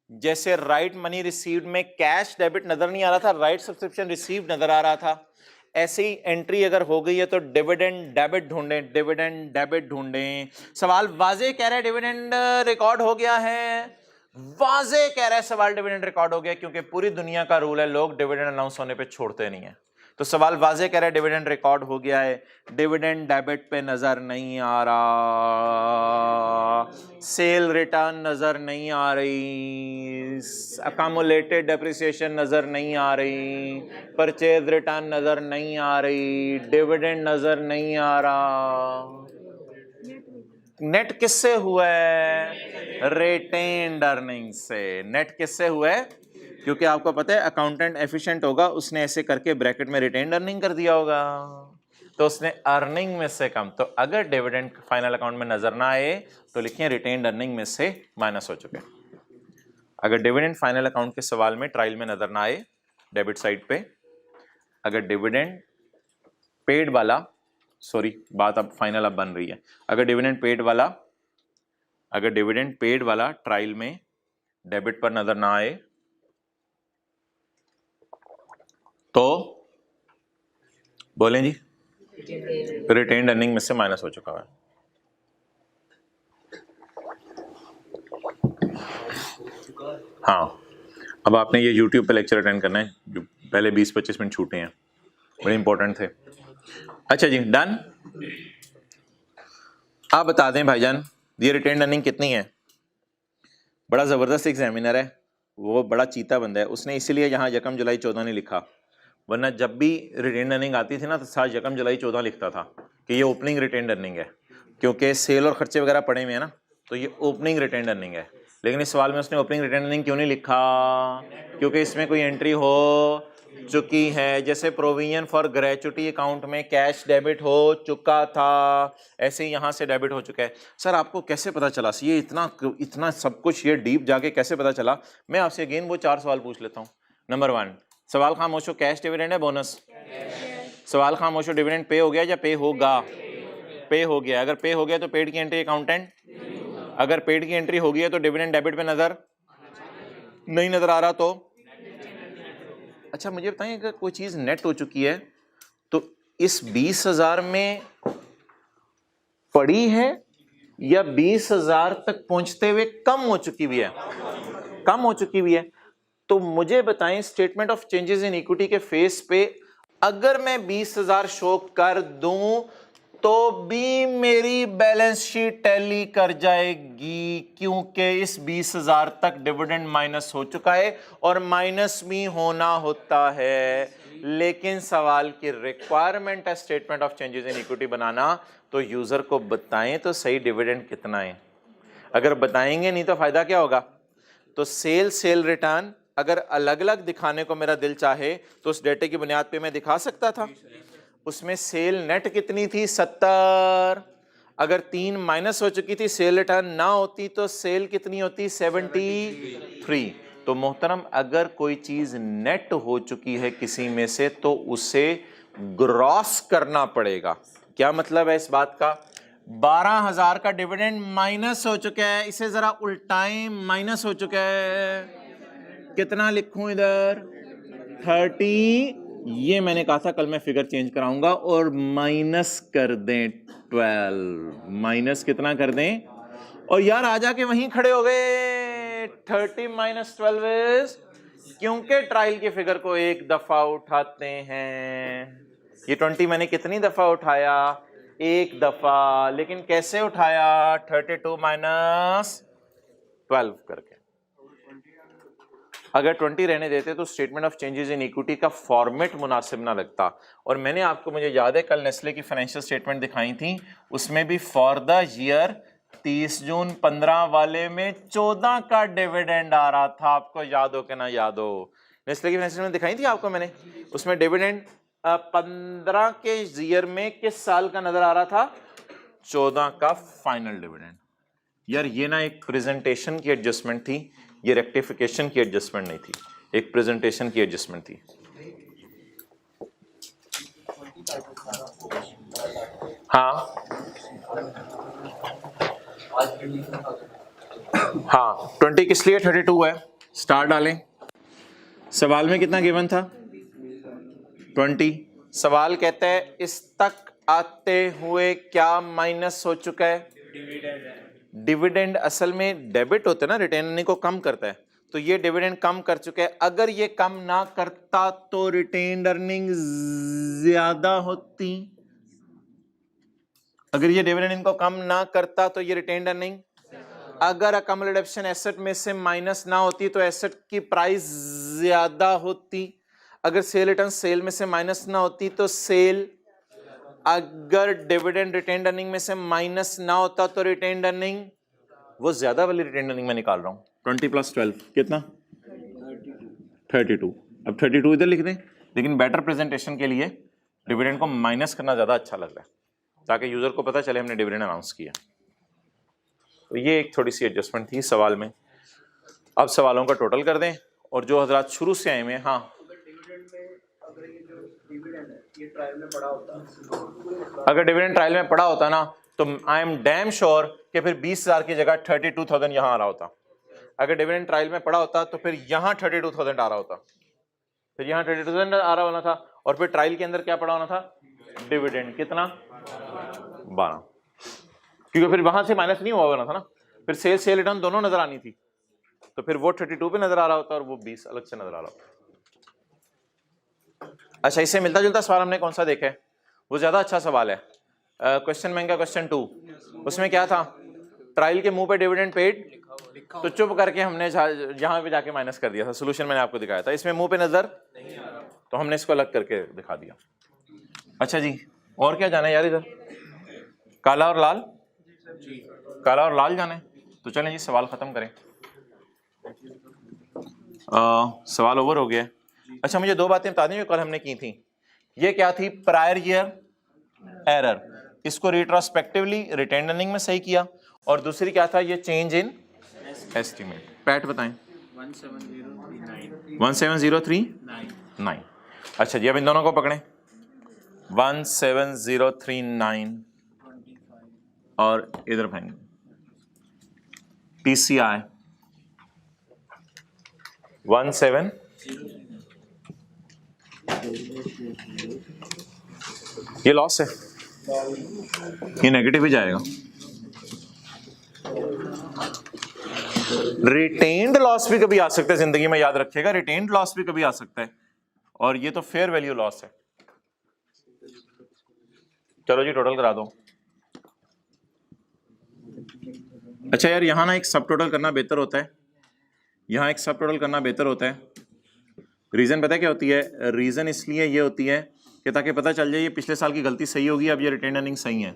जैसे राइट मनी रिसीव्ड में कैश डेबिट नजर नहीं आ रहा था, राइट सब्सक्रिप्शन रिसीव्ड नजर आ रहा था, ऐसी एंट्री अगर हो गई है तो डिविडेंड डेबिट ढूंढें, डिविडेंड डेबिट ढूंढें। सवाल वाजे कह रहा है डिविडेंड रिकॉर्ड हो गया है, वाजे कह रहा है सवाल डिविडेंड रिकॉर्ड हो गया, क्योंकि पूरी दुनिया का रूल है लोग डिविडेंड अनाउंस होने पे छोड़ते नहीं है। तो सवाल वाजे कह रहा है डिविडेंड रिकॉर्ड हो गया है, डिविडेंड डेबिट पे नजर नहीं आ रहा, सेल रिटर्न नजर नहीं आ रही, अकामुलेटेड डेप्रिसिएशन नजर नहीं आ रही, परचेज रिटर्न नजर नहीं आ रही, डिविडेंड नजर नहीं आ रहा। नेट किससे हुआ है? रिटेन्ड अर्निंग से। नेट किससे हुआ है? क्योंकि आपको पता है अकाउंटेंट एफिशिएंट होगा, उसने ऐसे करके ब्रैकेट में रिटेन्ड अर्निंग कर दिया होगा, तो उसने अर्निंग में से कम। तो अगर डिविडेंड फाइनल अकाउंट में नजर ना आए तो लिखिए रिटेन्ड अर्निंग में से माइनस हो चुके। अगर डिविडेंड फाइनल अकाउंट के सवाल में ट्रायल में नजर ना आए डेबिट साइड पे, अगर डिविडेंड पेड वाला, सॉरी बात अब फाइनल अब बन रही है, अगर डिविडेंड पेड वाला ट्रायल में डेबिट पर नजर ना आए तो बोलें जी रिटेन्ड अर्निंग में से माइनस हो चुका है। हाँ, अब आपने ये YouTube पे लेक्चर अटेंड करना है, जो पहले 20-25 मिनट छूटे हैं, बड़े इंपॉर्टेंट थे। अच्छा जी, डन। आप बता दें भाईजान ये रिटेन्ड अर्निंग कितनी है? बड़ा जबरदस्त एग्जामिनर है वो, बड़ा चीता बंदा है, उसने इसीलिए यहाँ 1 जुलाई 14 नहीं लिखा, वरना जब भी रिटेन्ड अर्निंग आती थी ना तो साथ 1 जुलाई 14 लिखता था कि ये ओपनिंग रिटेन्ड अर्निंग है, क्योंकि सेल और खर्चे वगैरह पड़े हुए हैं ना, तो ये ओपनिंग रिटेन्ड अर्निंग है। लेकिन इस सवाल में उसने ओपनिंग रिटेन्ड अर्निंग क्यों नहीं लिखा? क्योंकि इसमें कोई एंट्री हो चुकी है, जैसे प्रोविजन फॉर ग्रेचुटी अकाउंट में कैश डेबिट हो चुका था, ऐसे ही यहाँ से डेबिट हो चुका है। सर आपको कैसे पता चला? ये इतना सब कुछ ये डीप जाके कैसे पता चला? मैं आपसे अगेन वो 4 सवाल पूछ लेता हूँ। नंबर 1, सवाल खामोशो कैश डिविडेंड है बोनस? सवाल खामोशो डिविडेंड पे हो गया या पे होगा? पे हो गया। अगर पे हो गया तो पेड की एंट्री अकाउंटेंट, अगर पेड की एंट्री हो गई है तो डिविडेंड डेबिट पे नजर नहीं नजर आ रहा, तो अच्छा मुझे बताएं अगर कोई चीज नेट हो चुकी है तो इस 20,000 में पड़ी है या 20,000 तक पहुंचते हुए कम हो चुकी हुई है? कम हो चुकी हुई है। तो मुझे बताएं statement of changes in equity के फेस पे अगर मैं 20,000 शो कर दूं तो भी मेरी बैलेंस शीट टैली कर जाएगी, क्योंकि इस 20,000 तक डिविडेंड माइनस हो चुका है और माइनस भी होना होता है। लेकिन सवाल की रिक्वायरमेंट है statement of changes in equity बनाना, तो यूजर को बताएं तो सही डिविडेंड कितना है। अगर बताएंगे नहीं तो फायदा क्या होगा? तो सेल रिटर्न अगर अलग अलग दिखाने को मेरा दिल चाहे तो उस डेटे की बुनियाद पे मैं दिखा सकता था। उसमें सेल नेट कितनी थी? 70। अगर 3 माइनस हो चुकी थी, सेल रिटर्न ना होती तो सेल कितनी होती? 73। तो मोहतरम अगर कोई चीज नेट हो चुकी है किसी में से तो उसे ग्रॉस करना पड़ेगा। क्या मतलब है इस बात का? 12,000 का डिविडेंड माइनस हो चुका है, इसे जरा उल्टाएं, माइनस हो चुका है, कितना लिखूं इधर? 30। ये मैंने कहा था कल मैं फिगर चेंज कराऊंगा, और माइनस कर दें 12। माइनस कितना कर दें? और यार आ जाके वहीं खड़े हो गए, 30 माइनस 12 क्योंकि ट्रायल की फिगर को एक दफा उठाते हैं। ये 20 मैंने कितनी दफा उठाया? एक दफा। लेकिन कैसे उठाया? 32 माइनस 12 करके। अगर 20 रहने देते तो statement of changes in equity का फॉर्मेट मुनासिब ना लगता। और मैंने आपको, मुझे याद है कल नेस्ले की फाइनेंशियल स्टेटमेंट दिखाई थी, उसमें भी फॉर द ईयर 30 जून 15 वाले में 14 का डिविडेंड आ रहा था, आपको याद हो कि ना याद हो? नेस्ले की फाइनेंशियल में दिखाई थी आपको मैंने, उसमें डिविडेंड 15 के ईयर में किस साल का नजर आ रहा था? 14 का फाइनल डिविडेंड। यार ये ना एक प्रेजेंटेशन की एडजस्टमेंट थी, ये रेक्टिफिकेशन की एडजस्टमेंट नहीं थी, एक प्रेजेंटेशन की एडजस्टमेंट थी। हाँ हाँ 20 किस लिए 32 है, स्टार डालें। सवाल में कितना गिवन था? 20। सवाल कहता है इस तक आते हुए क्या माइनस हो चुका है? डिविडेंड असल में डेबिट होता है ना, रिटेन अर्निंग को कम करता है, तो ये डिविडेंड कम कर चुका है। अगर ये कम ना करता तो रिटेन अर्निंग ज्यादा होती। अगर ये डिविडेंड इनको कम ना करता तो ये रिटेन अर्निंग, अगर अकम्युलेशन एसेट में से माइनस ना होती तो एसेट की प्राइस ज्यादा होती। अगर सेल रिटर्न सेल में से माइनस ना होती तो सेल, अगर डिविडेंड रिटेन अर्निंग में से माइनस ना होता तो रिटेन अर्निंग, वो ज्यादा वाली रिटेन अर्निंग मैं निकाल रहा हूं। 20 + 12 कितना? 32। अब 32 इधर लिख दें, लेकिन बेटर प्रेजेंटेशन के लिए डिविडेंड को माइनस करना ज्यादा अच्छा लग रहा है, ताकि यूजर को पता चले हमने डिविडेंड अनाउंस किया। तो ये एक थोड़ी सी एडजस्टमेंट थी सवाल में। अब सवालों का टोटल कर दें, और जो हजरात शुरू से आए हुए हैं, हाँ अगर डिविडेंड ट्रायल में पड़ा होता ना तो आई एम डैम श्योर कि फिर 20,000 की जगह 32,000 यहां आ रहा होता। अगर डिविडेंड ट्रायल में पड़ा होता तो फिर यहां 32,000 आ रहा होता, फिर यहां 32,000 आ रहा होना था, और फिर ट्रायल के अंदर क्या पड़ा होना था? डिविडेंड कितना? 12, क्योंकि फिर वहां से माइनस नहीं हुआ होना था ना, फिर सेल रिटर्न दोनों नजर आनी थी, तो फिर वो 32 पे नजर आ रहा होता और वो 20 अलग से नजर आ रहा होता। अच्छा, इससे मिलता जुलता सवाल हमने कौन सा देखा है? वो ज्यादा अच्छा सवाल है, क्वेश्चन बैंक का क्वेश्चन 2। उसमें क्या था? ट्रायल के मुंह पे डिविडेंड पेड, तो चुप करके हमने यहां पे जाके माइनस कर दिया था। सोल्यूशन मैंने आपको दिखाया था, इसमें मुंह पे नजर नहीं आ रहा, तो हमने इसको अलग करके दिखा दिया। अच्छा जी, और क्या जाना है यार? इधर काला और लाल, काला और लाल जाना है, तो चलें जी सवाल खत्म करें। सवाल ओवर हो गया। अच्छा, मुझे दो बातें बता दें जो कल हमने की थी। ये क्या थी? प्रायर ईयर एरर, इसको रिट्रोस्पेक्टिवली रिटेन अर्निंग में सही किया, और दूसरी क्या था? ये चेंज इन एस्टीमेट। पैट बताएं। 17039। अच्छा जी, अब इन दोनों को पकड़ें। 17039 और इधर भाई PCI 17, ये लॉस है, ये नेगेटिव ही जाएगा। रिटेन्ड लॉस भी कभी आ सकता है जिंदगी में, याद रखिएगा, रिटेन्ड लॉस भी कभी आ सकता है, और ये तो फेयर वैल्यू लॉस है। चलो जी टोटल करा दो। अच्छा यार, यहां ना एक सब टोटल करना बेहतर होता है, यहां एक सब टोटल करना बेहतर होता है। रीजन पता है क्या होती है? रीजन इसलिए ये होती है कि ताकि पता चल जाए ये पिछले साल की गलती सही होगी, अब ये रिटेन अर्निंग सही है।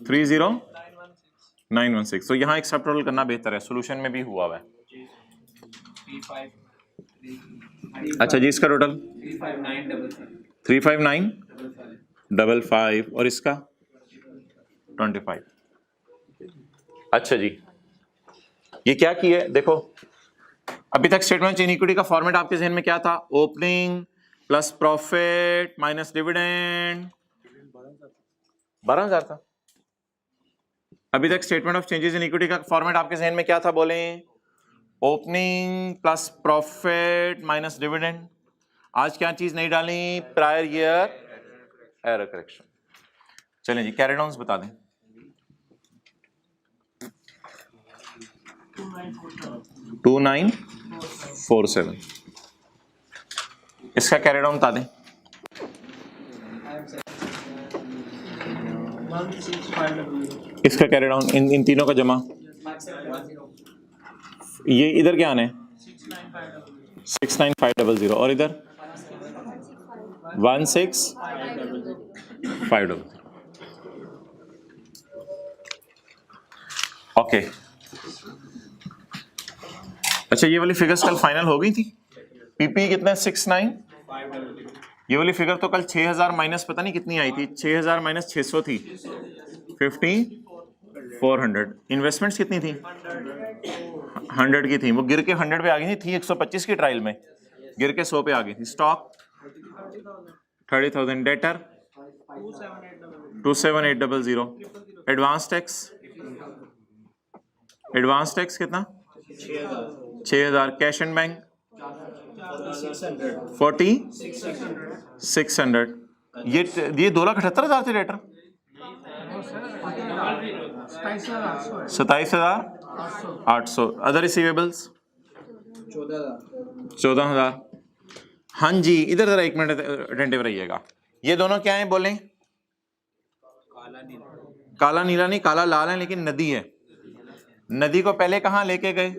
30916, तो यहाँ एक सब टोटल करना बेहतर है, सोल्यूशन में भी हुआ हुआ है। अच्छा जी, इसका टोटल 35955 और इसका 25। अच्छा जी, ये क्या किया देखो, अभी तक स्टेटमेंट इन इक्विटी का फॉर्मेट आपके जहन में क्या था? Opening plus profit minus dividend, 12,000 था। अभी तक statement of changes in equity का फॉर्मेट आपके जहन में क्या था? बोलें, opening plus profit minus dividend. आज क्या चीज नहीं डाली? Prior year error correction. चलें जी, कैरी डाउन्स बता दें। 2947, इसका कैरी डाउन बता दें। 165, इसका कैरी डाउन, इन तीनों का जमा। ये इधर क्या आने? 69500, और इधर 16500। ओके अच्छा, ये वाली फिगर्स कल फाइनल हो गई थी। पीपी कितना 69, ये वाली फिगर तो कल 6000 माइनस पता नहीं कितनी आई थी, 6000 माइनस 600 थी, 5400। इन्वेस्टमेंट्स कितनी थी? 100 की थी, वो गिर के 100 पे आ गई थी 125 की ट्रायल में, गिर के 100 पे आ गई थी। स्टॉक 30,000, डेटर 27800, एडवांस टैक्स कितना? 6000, कैश एंड बैंक 4600, ये 2,78,000 थे डेटर, 27,800। Other receivables 14,000। हाँ जी, इधर जरा 1 मिनट अटेंटिव रहिएगा। ये दोनों क्या है बोलें? काला नीला नहीं, काला लाल है, लेकिन नदी है। नदी को पहले कहाँ लेके गए?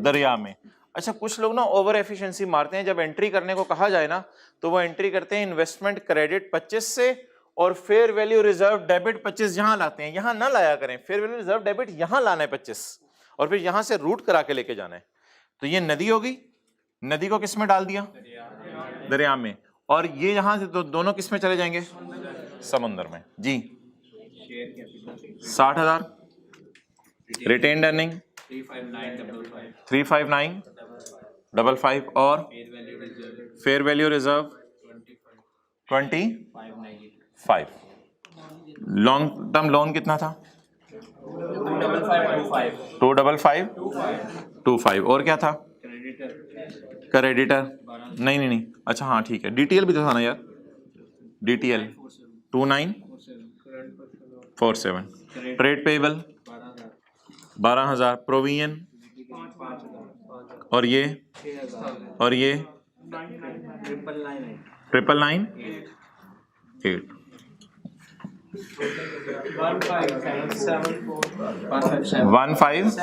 दरिया में। अच्छा, कुछ लोग ना ओवर एफिशिएंसी मारते हैं, जब एंट्री करने को कहा जाए ना तो वो एंट्री करते हैं इन्वेस्टमेंट क्रेडिट 25 से और फेयर वैल्यू रिजर्व डेबिट 25 यहां लाते हैं। यहां ना लाया करें, फेयर वैल्यू रिजर्व डेबिट यहां लाना है 25 और फिर यहां से रूट करा के लेके जाना है। तो ये नदी होगी, नदी को किस में डाल दिया? दरिया में। और ये यहां से दोनों किस में चले जाएंगे? समुद्र में। जी 60,000, रिटेन्ड अर्निंग 35955 और fair value reserve 25। Long term loan कितना था? 25525। और क्या था? क्रेडिटर नहीं, अच्छा हाँ ठीक है, डीटीएल भी तो था ना यार, डीटीएल 2947। ट्रेड पेबल 12,000, प्रोविजन और ये 99988। 157000।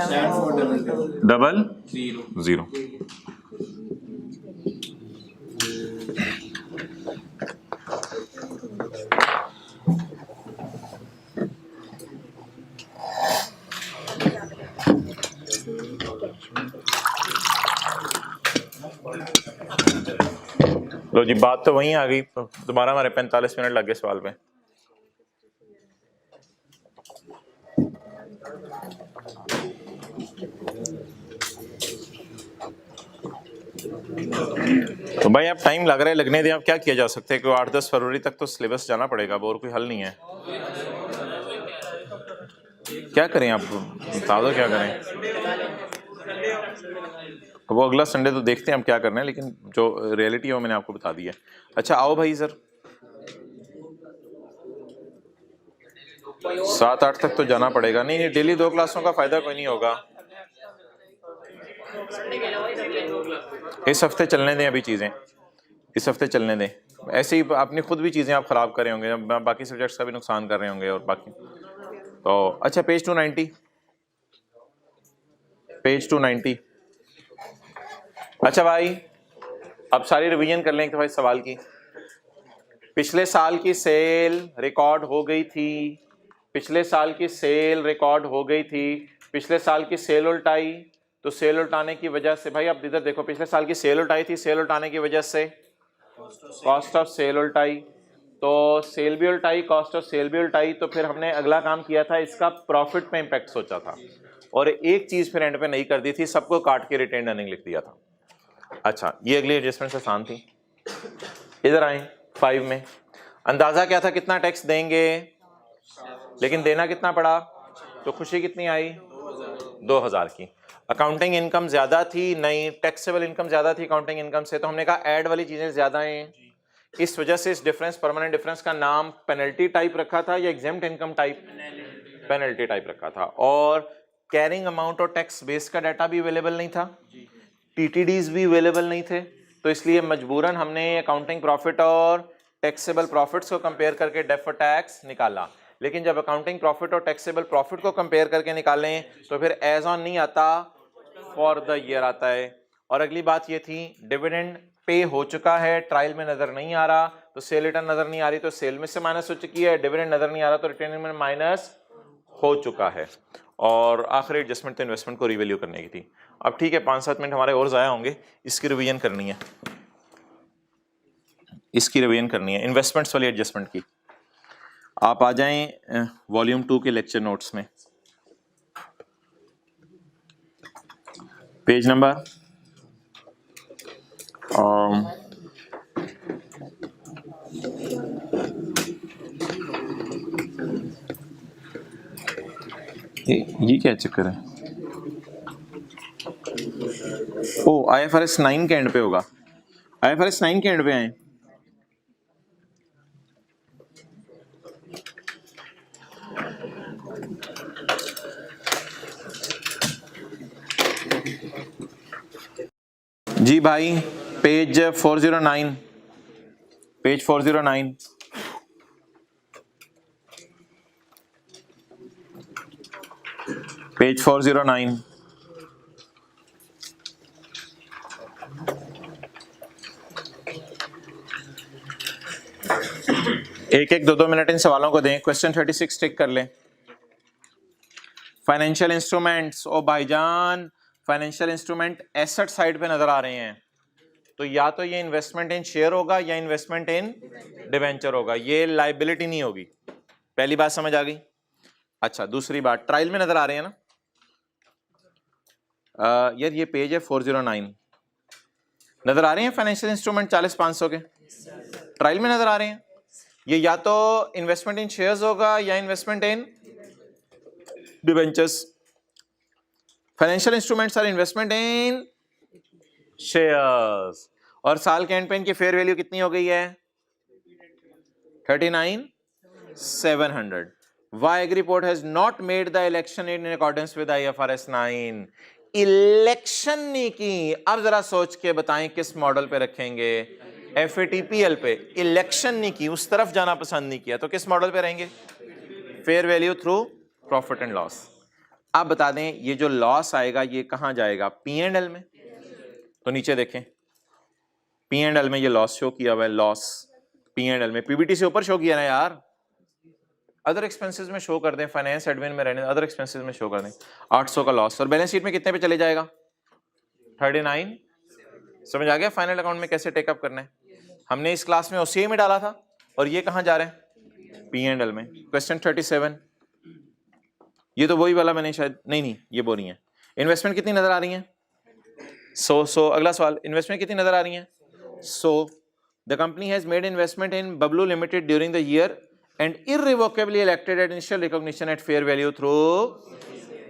लो जी, बात तो वहीं आ गई, दोबारा हमारे 45 मिनट लग गए सवाल पे। तो भाई आप टाइम लग रहा है, लगने दें, आप क्या किया जा सकता है कि 8-10 फरवरी तक तो सिलेबस जाना पड़ेगा, अब और कोई हल नहीं है। क्या करें, आप बता दो क्या करें। वो अगला संडे तो देखते हैं हम क्या करना है, लेकिन जो रियलिटी है वो मैंने आपको बता दी है। अच्छा आओ भाई सर, 7-8 तक तो जाना पड़ेगा। नहीं, डेली 2 क्लासों का फायदा कोई नहीं होगा। इस हफ्ते चलने दें, अभी चीजें इस हफ्ते चलने दें। ऐसे ही अपनी खुद भी चीजें आप खराब कर रहे होंगे, बाकी सब्जेक्ट्स का भी नुकसान कर रहे होंगे और बाकी तो। अच्छा पेज 290। अच्छा भाई, अब सारी रिवीजन कर लें तो भाई सवाल की। पिछले साल की सेल रिकॉर्ड हो गई थी, पिछले साल की सेल रिकॉर्ड हो गई थी, पिछले साल की सेल उल्टाई, तो सेल उल्टाने की वजह से भाई अब इधर देखो, पिछले साल की सेल उल्टाई थी, सेल उल्टाने की वजह से कॉस्ट ऑफ सेल उल्टाई, तो सेल भी उल्टाई, कॉस्ट ऑफ सेल भी उल्टाई, तो फिर हमने अगला काम किया था, इसका प्रॉफिट पे इम्पैक्ट सोचा था और एक चीज फिर एंड पे नहीं कर दी थी, सबको काट के रिटेन अर्निंग लिख दिया था। अच्छा, ये अगली एडजस्टमेंट आसान थी। इधर आए 5 में, अंदाजा क्या था कितना टैक्स देंगे, लेकिन देना कितना पड़ा, तो खुशी कितनी आई? 2000 की। अकाउंटिंग इनकम ज्यादा थी, नहीं टैक्सेबल इनकम ज्यादा थी अकाउंटिंग इनकम से, तो हमने कहा ऐड वाली चीजें ज्यादा हैं, इस वजह से इस डिफरेंस, परमानेंट डिफरेंस का नाम पेनल्टी टाइप रखा था या exempt income type? Penalty type रखा था। और कैरिंग अमाउंट और टैक्स बेस का डाटा भी अवेलेबल नहीं था, टीटीडीज भी अवेलेबल नहीं थे, तो इसलिए मजबूरन हमने अकाउंटिंग प्रॉफिट और टैक्सेबल प्रॉफिट्स को कंपेयर करके डेफर्ड टैक्स निकाला। लेकिन जब अकाउंटिंग प्रॉफिट और टैक्सेबल प्रॉफिट को कंपेयर करके निकालें तो फिर एज ऑन नहीं आता, फॉर द ईयर आता है। और अगली बात ये थी, डिविडेंड पे हो चुका है, ट्रायल में नजर नहीं आ रहा, तो सेल रिटर्न नजर नहीं आ रही तो सेल में से माइनस हो चुकी है, डिविडेंड नजर नहीं आ रहा तो रिटर्न में माइनस हो चुका है। और आखिरी एडजस्टमेंट तो इन्वेस्टमेंट को रिवैल्यू करने की थी। अब ठीक है, 5-7 मिनट हमारे और ज़ाया होंगे, इसकी रिवीजन करनी है, इसकी रिवीजन करनी है इन्वेस्टमेंट्स वाली एडजस्टमेंट की। आप आ जाएं वॉल्यूम 2 के लेक्चर नोट्स में, पेज नंबर ये क्या चक्कर है? ओ IFRS 9 के एंड पे होगा, IFRS 9 के एंड पे आए। जी भाई, पेज 409, पेज 409, पेज 409। एक एक 2-2 मिनट इन सवालों को दें। क्वेश्चन 36 टिक कर लें। फाइनेंशियल इंस्ट्रूमेंट्स, ओ भाईजान फाइनेंशियल इंस्ट्रूमेंट एसेट साइड पे नजर आ रहे हैं, तो या तो ये इन्वेस्टमेंट इन शेयर होगा या इन्वेस्टमेंट इन डिवेंचर होगा, ये लाइबिलिटी नहीं होगी। पहली बात समझ आ गई? अच्छा, दूसरी बात, ट्रायल में नजर आ रहे हैं ना यार, ये पेज है 409, नजर आ रहे हैं फाइनेंशियल इंस्ट्रूमेंट 40-500 के ट्रायल में नजर आ रहे हैं। ये या तो इन्वेस्टमेंट इन शेयर्स होगा या investment in debentures. Financial instruments are investment in shares, और साल के एंड पे इनकी फेयर वैल्यू कितनी हो गई है? 39,700। Why Agriport has not made the election in accordance with IFRS 9? Election नहीं की। अब जरा सोच के बताएं किस मॉडल पे रखेंगे? FATPL पे। इलेक्शन नहीं की, उस तरफ जाना पसंद नहीं किया, तो किस मॉडल पे रहेंगे? Fair value through profit and loss. अब बता दें, ये जो लॉस आएगा ये कहां जाएगा? P&L में। तो नीचे देखें, P&L में ये लॉस शो किया हुआ है, लॉस P&L में। PBT से ऊपर शो किया ना यार, अदर एक्सपेंसेस में शो कर दें, फाइनेंस एडमिन में रहने, अदर एक्सपेंसेस में शो कर दें। 800 का लॉस, और बैलेंस शीट में कितने पे चले जाएगा? 39। समझ आ गया फाइनल अकाउंट में कैसे टेकअप करना है? हमने इस क्लास में OCI में डाला था, और ये कहां जा रहे हैं? P&L में। क्वेश्चन 37, ये तो वही वाला मैंने शायद, नहीं ये वो नहीं है। इन्वेस्टमेंट कितनी नजर आ रही है? 100। अगला सवाल, इन्वेस्टमेंट कितनी नजर आ रही है? 100। The company has made investment in Bablu limited during the year and irrevocably elected at initial recognition at fair value through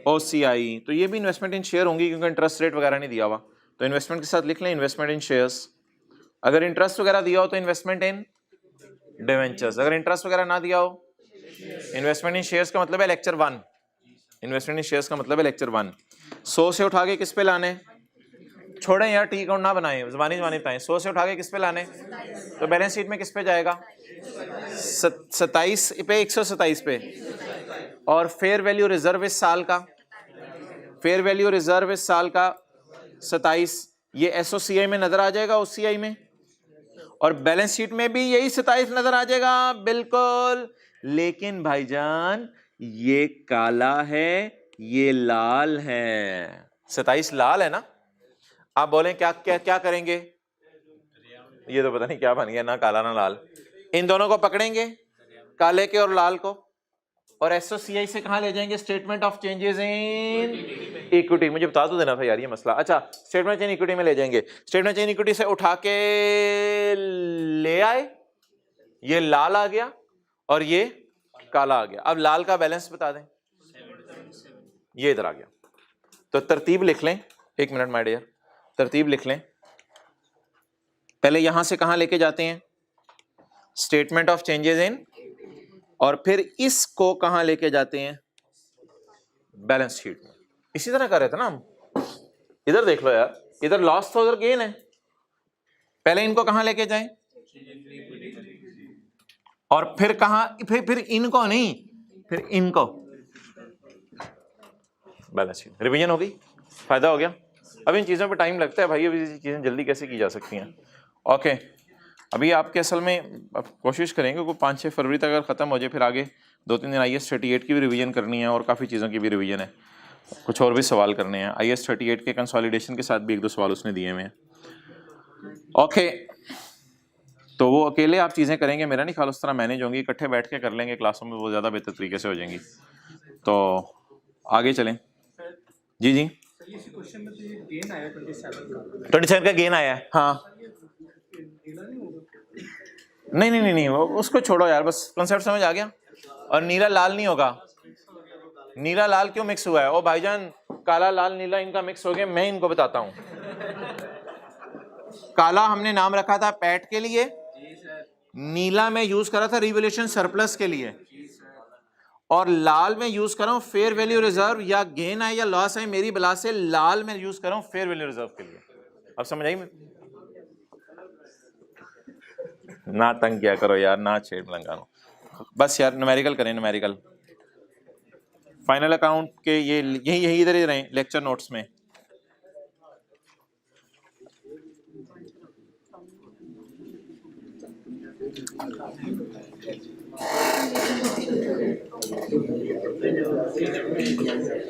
OCI। तो ये भी इन्वेस्टमेंट इन शेयर होंगी, क्योंकि इंटरेस्ट रेट वगैरह नहीं दिया हुआ, तो इन्वेस्टमेंट के साथ लिख लें इन्वेस्टमेंट इन शेयर्स। अगर इंटरेस्ट वगैरह दिया हो तो इन्वेस्टमेंट इन डिवेंचर्स। अगर इंटरेस्ट वगैरह ना दिया हो, इन्वेस्टमेंट इन शेयर्स का मतलब है लेक्चर 1। इन्वेस्टमेंट इन शेयर्स का मतलब है लेक्चर 1। 100 से उठा के किस पे लाने? छोड़ें यार, टी अकाउंट ना बनाएं, जबानी बताएं। 100 से उठा के किस पे लाने? तो बैलेंस शीट में किस पे जाएगा? 27 पे, 127 पे। और फेयर वैल्यू रिजर्व इस साल का, फेयर वैल्यू रिजर्व इस साल का 27, ये SOCI में नजर आ जाएगा, OCI में, और बैलेंस शीट में भी यही 27 नजर आ जाएगा, बिल्कुल। लेकिन भाईजान ये काला है, ये लाल है। 27 लाल है ना? आप बोलें क्या क्या क्या करेंगे? ये तो पता नहीं क्या बन गया, ना काला ना लाल। इन दोनों को पकड़ेंगे, काले के और लाल को, और SOCI से कहां ले जाएंगे? Statement of changes in equity. मुझे बता दो देना था यार ये मसला। अच्छा, स्टेटमेंट चेंज इक्विटी में ले जाएंगे। स्टेटमेंट चेंज इक्विटी से उठा के ले आए, ये लाल आ गया और ये काला आ गया। अब लाल का बैलेंस बता दें, ये इधर आ गया। तो तरतीब लिख लें, 1 मिनट माय डियर, तरतीब लिख लें। पहले यहां से कहां लेके जाते हैं? स्टेटमेंट ऑफ चेंजेस इन, और फिर इसको कहां लेके जाते हैं? बैलेंस शीट में। इसी तरह कर रहे थे ना हम। इधर देख लो यार, इधर लॉस था, उधर गेन है। पहले इनको कहां लेके जाएं? और फिर कहां? फिर इनको नहीं, फिर इनको बैलेंस शीट। रिवीजन हो गई, फायदा हो गया। अब इन चीजों पे टाइम लगता है भाई, अभी चीजें जल्दी कैसे की जा सकती हैं? ओके, अभी आपके असल में अब कोशिश करेंगे कि 5-6 फरवरी तक अगर ख़त्म हो जाए, फिर आगे 2-3 दिन IAS 38 की भी रिवीजन करनी है और काफ़ी चीज़ों की भी रिवीजन है, कुछ और भी सवाल करने हैं। IAS 38 के कंसोलिडेशन के साथ भी 1-2 सवाल उसने दिए हुए हैं। ओके, तो वो अकेले आप चीज़ें करेंगे, मेरा नहीं ख्याल उस तरह मैनेज होंगी, इकट्ठे बैठ के कर लेंगे क्लासों में, वो ज़्यादा बेहतर तरीके से हो जाएंगी। तो आगे चलें जी। जी 27 का गेन आया है, हाँ। नहीं, वो उसको छोड़ो यार, बस कॉन्सेप्ट समझ आ गया। और नीला लाल नहीं होगा, नीला लाल क्यों मिक्स हुआ है? ओ भाईजान, काला लाल नीला इनका मिक्स हो गया, मैं इनको बताता हूं। काला हमने नाम रखा था पैट के लिए, नीला में यूज करा था रिवैल्यूएशन सरप्लस के लिए, और लाल में यूज कर रहा हूं फेयर वैल्यू रिजर्व, या गेन है या लॉस है मेरी बला से, लाल में यूज कर रहा हूं फेयर वैल्यू रिजर्व के लिए। अब समझ आई? ना तंग किया करो यार, ना छेड़ लंगानो, बस यार न्यूमेरिकल करें, न्यूमेरिकल फाइनल अकाउंट के ये यही इधर ही रहे लेक्चर नोट्स में।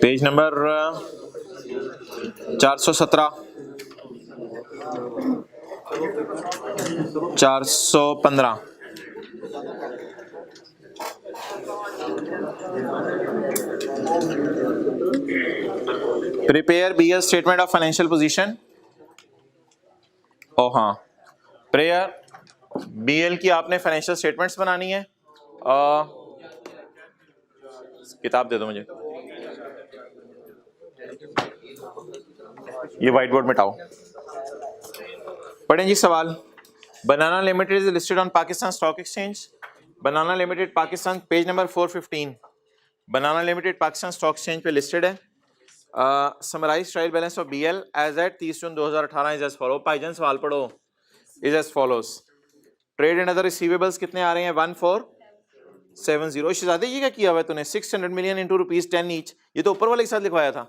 Page number 417, 415। Prepare BL statement of financial position. ओ हाँ, प्रेयर BL की आपने फाइनेंशियल स्टेटमेंट्स बनानी है। किताब दे दो मुझे, ये व्हाइट बोर्ड मिटाओ। पढ़ें जी सवाल। Banana Limited is listed on Pakistan stock exchange. Banana Limited Pakistan, page number 415। Banana Limited Pakistan stock exchange पे लिस्टेड है। Summarize trial balance of BL as at 30 June 2018 is as follow. भाईजान सवाल पढ़ो, is as follows. Trade and other receivables कितने आ रहे हैं? 1470। शहजादे ये क्या किया हुआ है तूने? 600 मिलियन इंटू ₹10 ईच, ये तो ऊपर वाले के साथ लिखवाया था,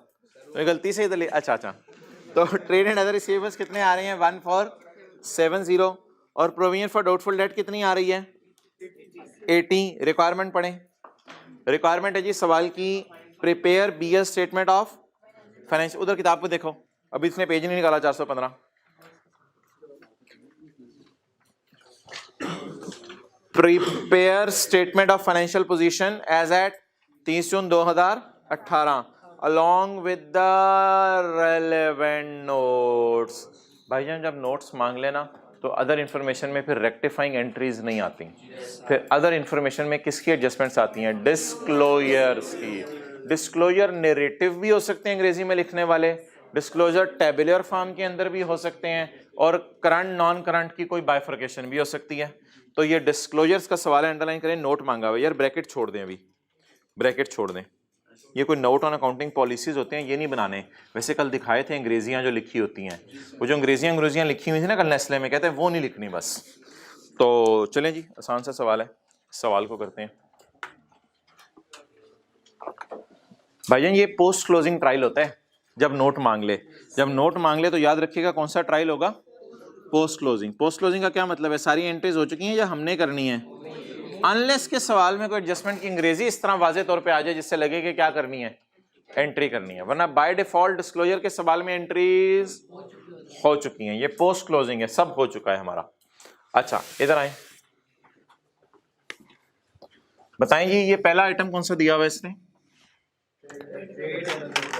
तो गलती से इधर। अच्छा, तो ट्रेड एंड अदर रिसीवेबल्स कितने आ रहे हैं? 1470। और प्रोविजन फॉर डाउटफुल डेट कितनी आ रही है? 80। रिक्वायरमेंट पढ़ें। रिक्वायरमेंट है जी सवाल की, prepare BL statement of finance. उधर किताब को देखो, अभी इसने पेज नहीं निकाला। 415। Prepare statement of financial position as at 30 June 2018 along with the relevant notes। भाईजान जब नोट्स मांग लेना तो अदर इंफॉर्मेशन में फिर रेक्टिफाइंग एंट्रीज नहीं आती, फिर अदर इंफॉर्मेशन में किसकी एडजस्टमेंट्स आती हैं? डिस्क्लोजर्स की। डिस्क्लोजर नैरेटिव भी हो सकते हैं अंग्रेजी में लिखने वाले, डिस्क्लोजर टेबुलर फॉर्म के अंदर भी हो सकते हैं, और करंट नॉन करंट की कोई बाइफर्केशन भी हो सकती है। तो ये डिस्क्लोजर्स का सवाल है, अंडरलाइन करें। नोट मांगा हुआ यार, ब्रैकेट छोड़ दें, अभी ब्रैकेट छोड़ दें। ये कोई नोट ऑन अकाउंटिंग पॉलिसीज होते हैं, ये नहीं बनाने। वैसे कल दिखाए थे अंग्रेजियां जो लिखी होती हैं, वो जो अंग्रेजियां लिखी हुई थी ना कल नेस्ले में, कहते हैं वो नहीं लिखनी बस। तो चलें जी, आसान सा सवाल है, सवाल को करते हैं। भाईजान ये पोस्ट क्लोजिंग ट्रायल होता है, जब नोट मांग ले। जब नोट मांग ले तो याद रखिएगा कौन सा ट्रायल होगा? Post closing. पोस्ट क्लोजिंग का क्या मतलब है? सारी एंट्रीज हो चुकी हैं या हमने करनी है, अनलेस के सवाल में कोई एडजस्टमेंट की अंग्रेजी इस तरह वाजे तौर पे आ जाए जिससे लगे कि क्या करनी है, एंट्री करनी है, वरना बाय डिफॉल्ट डिस्क्लोजर के सवाल में एंट्रीज हो चुकी हैं। ये पोस्ट क्लोजिंग है, सब हो चुका है हमारा। अच्छा इधर आए, बताएं जी ये पहला आइटम कौन सा दिया हुआ है इसने?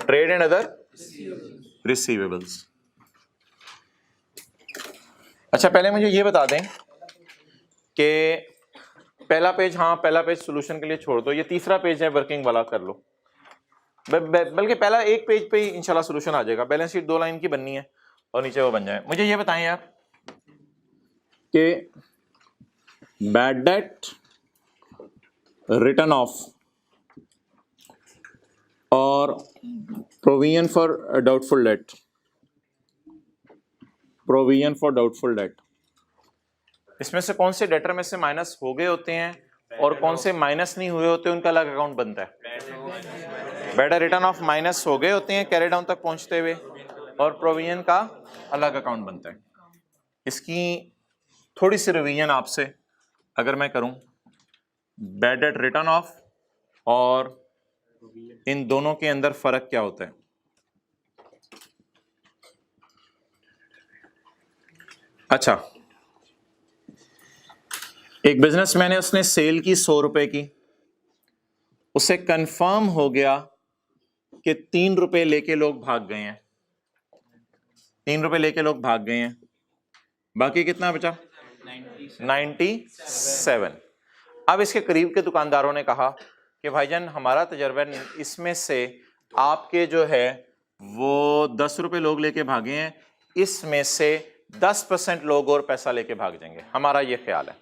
Trade and other receivables. अच्छा पहले मुझे ये बता दें कि पहला पेज, हाँ पहला पेज सोल्यूशन के लिए छोड़ दो, ये तीसरा पेज है वर्किंग वाला कर लो। बल्कि पहला एक पेज पे ही इंशाल्लाह सोल्यूशन आ जाएगा। बैलेंस शीट 2 लाइन की बननी है और नीचे वो बन जाए। मुझे ये बताएं यार कि बैड डेट, रिटर्न ऑफ और provision for doubtful debt, provision for doubtful date, इसमें से कौन से डेटर में से माइनस हो गए होते हैं और कौन से माइनस नहीं हुए होते, उनका अलग अकाउंट बनता है। बैड रिटर्न ऑफ माइनस हो गए होते हैं कैरी डाउन तक पहुंचते हुए, और प्रोविजन का अलग अकाउंट बनता है। इसकी थोड़ी सी रिवीजन आपसे अगर मैं करूं, बैड डेट रिटर्न ऑफ और इन दोनों के अंदर फर्क क्या होता है? अच्छा, एक बिजनेसमैन है, उसने सेल की 100 रुपए की, उसे कंफर्म हो गया कि 3 रुपए लेके लोग भाग गए हैं, 3 रुपए लेके लोग भाग गए हैं, बाकी कितना बचा? 97। अब इसके करीब के दुकानदारों ने कहा कि भाईजान हमारा तजर्बा, इसमें से आपके जो है वो 10 रुपए लोग लेके भागे हैं, इसमें से 10% लोग और पैसा लेके भाग जाएंगे, हमारा ये ख्याल है।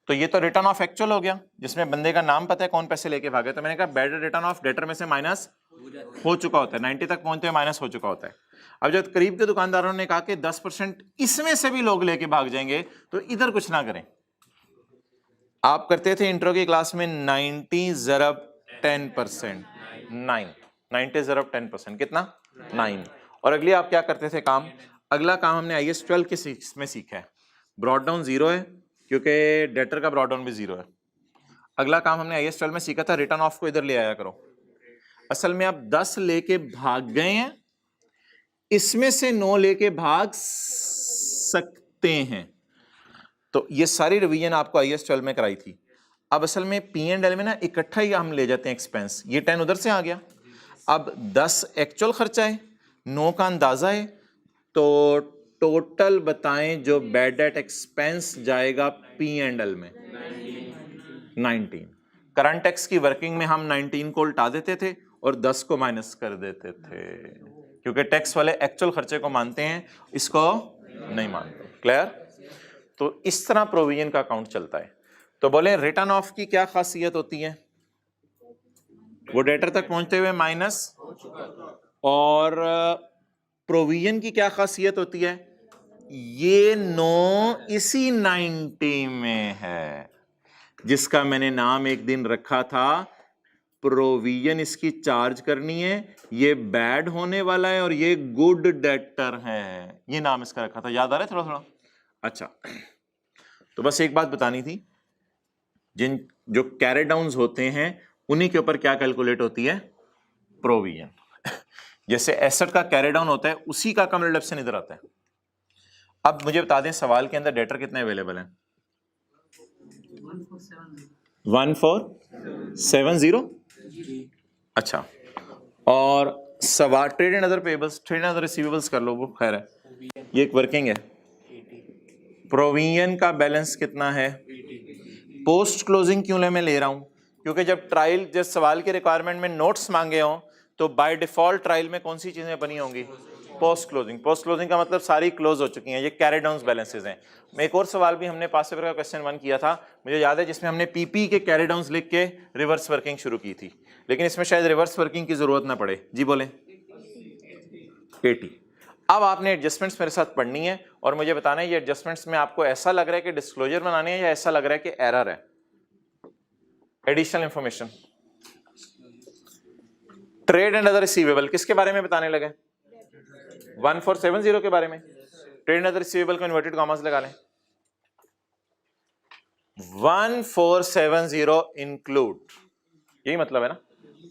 तो ये तो रिटर्न ऑफ एक्चुअल हो गया, जिसमें बंदे का नाम पता है कौन पैसे लेके भागे। तो मैंने कहा बेटर रिटर्न ऑफ डेटर में से माइनस हो चुका होता है, 90 तक पहुंचते हुए माइनस हो चुका होता है। अब जब करीब के दुकानदारों ने कहा कि 10% इसमें से भी लोग लेके भाग जाएंगे, तो इधर कुछ ना करें। आप करते थे इंट्रो की क्लास में 90 ज़रब 10%, 9, 90 ज़रब 10% कितना? 9। और अगली आप क्या करते थे काम? अगला काम हमने IAS 12 के में सीखा है, ब्रॉड डाउन 0 है क्योंकि डेटर का ब्रॉड डाउन भी 0 है। अगला काम हमने IAS 12 में सीखा था, रिटर्न ऑफ को इधर ले आया करो। असल में आप 10 लेके भाग गए हैं, इसमें से 9 लेके भाग सकते हैं। तो ये सारी रिवीजन आपको IAS 12 में कराई थी। अब असल में P&L में ना इकट्ठा ही हम ले जाते हैं एक्सपेंस, ये 10 उधर से आ गया। अब 10 एक्चुअल खर्चा है, 9 का अंदाजा है, तो टोटल बताएं जो बैड डेट एक्सपेंस जाएगा P&L में? 19। करंट टैक्स की वर्किंग में हम 19 को उल्टा देते थे और 10 को माइनस कर देते थे, क्योंकि टैक्स वाले एक्चुअल खर्चे को मानते हैं, इसको नहीं मानते। क्लियर? तो इस तरह प्रोविजन का अकाउंट चलता है। तो बोले रिटर्न ऑफ की क्या खासियत होती है? वो डेटर तक पहुंचते हुए माइनस। और प्रोविजन की क्या खासियत होती है? ये 9 इसी 90 में है, जिसका मैंने नाम एक दिन रखा था प्रोविजन। इसकी चार्ज करनी है, ये बैड होने वाला है और ये गुड डेटर है, ये नाम इसका रखा था। याद आ रहा है थोड़ा थोड़ा? अच्छा, तो बस एक बात बतानी थी, जिन जो कैरी डाउन्स होते हैं उन्हीं के ऊपर क्या कैलकुलेट होती है? प्रोविजन। जैसे एसेट का कैरी डाउन होता है, उसी का कम रिडक्शन इधर आता है। अब मुझे बता दें सवाल के अंदर डेटर कितने अवेलेबल हैं? 1470। अच्छा, और सवाल trade and other payables, trade and other receivables कर लो, वो खैर है, ये एक वर्किंग है। प्रोविजन का बैलेंस कितना है? पोस्ट क्लोजिंग क्यों मैं ले रहा हूं? क्योंकि जब ट्रायल, जब सवाल के रिक्वायरमेंट में नोट्स मांगे हों, तो बाय डिफॉल्ट ट्रायल में कौन सी चीजें बनी होंगी? Post closing. पोस्ट क्लोजिंग का मतलब सारी क्लोज हो चुकी हैं, ये कैरी डाउन बैलेंसेस हैं। एक और सवाल भी हमने पास पेपर का क्वेश्चन 1 किया था, मुझे याद है, जिसमें हमने पीपी के कैरी डाउन्स लिख के रिवर्स वर्किंग शुरू की थी, लेकिन इसमें शायद रिवर्स वर्किंग की जरूरत ना पड़े। जी बोले 80। अब आपने एडजस्टमेंट्स मेरे साथ पढ़नी है और मुझे बताना है ये एडजस्टमेंट्स में आपको ऐसा लग रहा है कि डिस्क्लोजर बनाने हैं या ऐसा लग रहा है कि एरर है, additional information. Trade and other receivable किसके बारे में बताने लगे? 1470 के बारे में। ट्रेड एंड अदर रिसीवेबल को इन्वर्टेड कॉमास लगा लें। 1470 इंक्लूड, यही मतलब है ना,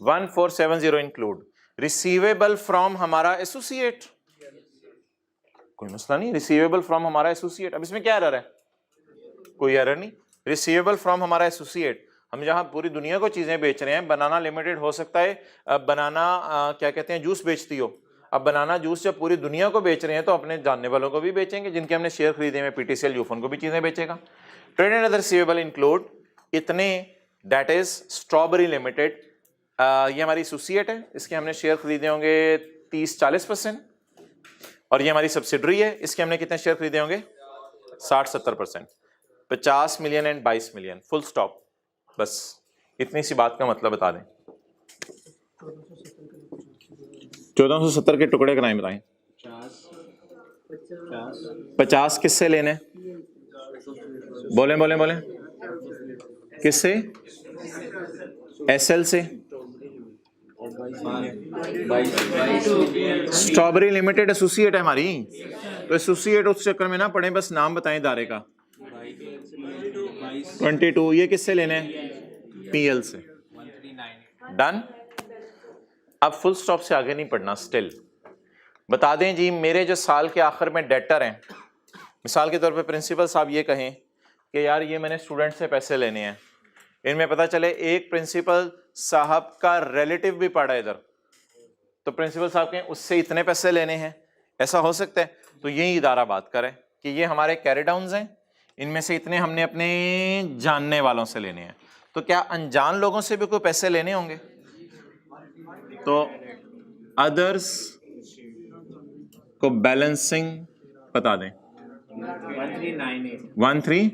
1470 इंक्लूड रिसीवेबल फ्रॉम हमारा एसोसिएट, कोई मसला नहीं, रिसीवेबल फ्रॉम हमारा एसोसिएट। अब इसमें क्या एरर है? कोई एरर नहीं। रिसीवेबल फ्रॉम हमारा एसोसिएट, हम जहां पूरी दुनिया को चीजें बेच रहे हैं, बनाना लिमिटेड हो सकता है बनाना क्या कहते हैं जूस बेचती हो, अब बनाना जूस जब पूरी दुनिया को बेच रहे हैं तो अपने जानने वालों को भी बेचेंगे, जिनके हमने शेयर खरीदे हैं, PTCL यूफोन को भी चीजें बेचेगा। Trade and other receivable include इतने, दैट इज स्ट्रॉबेरी लिमिटेड, ये हमारी एसोसिएट है, इसके हमने शेयर खरीदे होंगे 30-40%, और ये हमारी सब्सिडरी है, इसके हमने कितने शेयर खरीदे होंगे? 60-70%। 50 million and 22 million, full stop. बस इतनी सी बात का मतलब बता दें। 1470 के टुकड़े कराएं, बताएं। 50 किससे लेने? बोले बोले बोले, किससे? SL से। स्ट्रॉबेरी लिमिटेड एसोसिएट है हमारी, तो एसोसिएट उस चक्कर में ना पड़े, बस नाम बताएं दारे का। 22, ये किससे लेने हैं? PL से। डन। अब फुल स्टॉप से आगे नहीं पढ़ना, स्टिल बता दें जी मेरे जो साल के आखिर में डेटर हैं, मिसाल के तौर पे प्रिंसिपल साहब ये कहें कि यार ये मैंने स्टूडेंट से पैसे लेने हैं, इनमें पता चले एक प्रिंसिपल साहब का रिलेटिव भी पढ़ा है इधर, तो प्रिंसिपल साहब कहें उससे इतने पैसे लेने हैं, ऐसा हो सकता है? तो यही इदारा बात करे कि ये हमारे कैरी डाउन्स हैं, इनमें से इतने हमने अपने जानने वालों से लेने हैं। तो क्या अनजान लोगों से भी कोई पैसे लेने होंगे? तो अदर्स को बैलेंसिंग बता दें 1398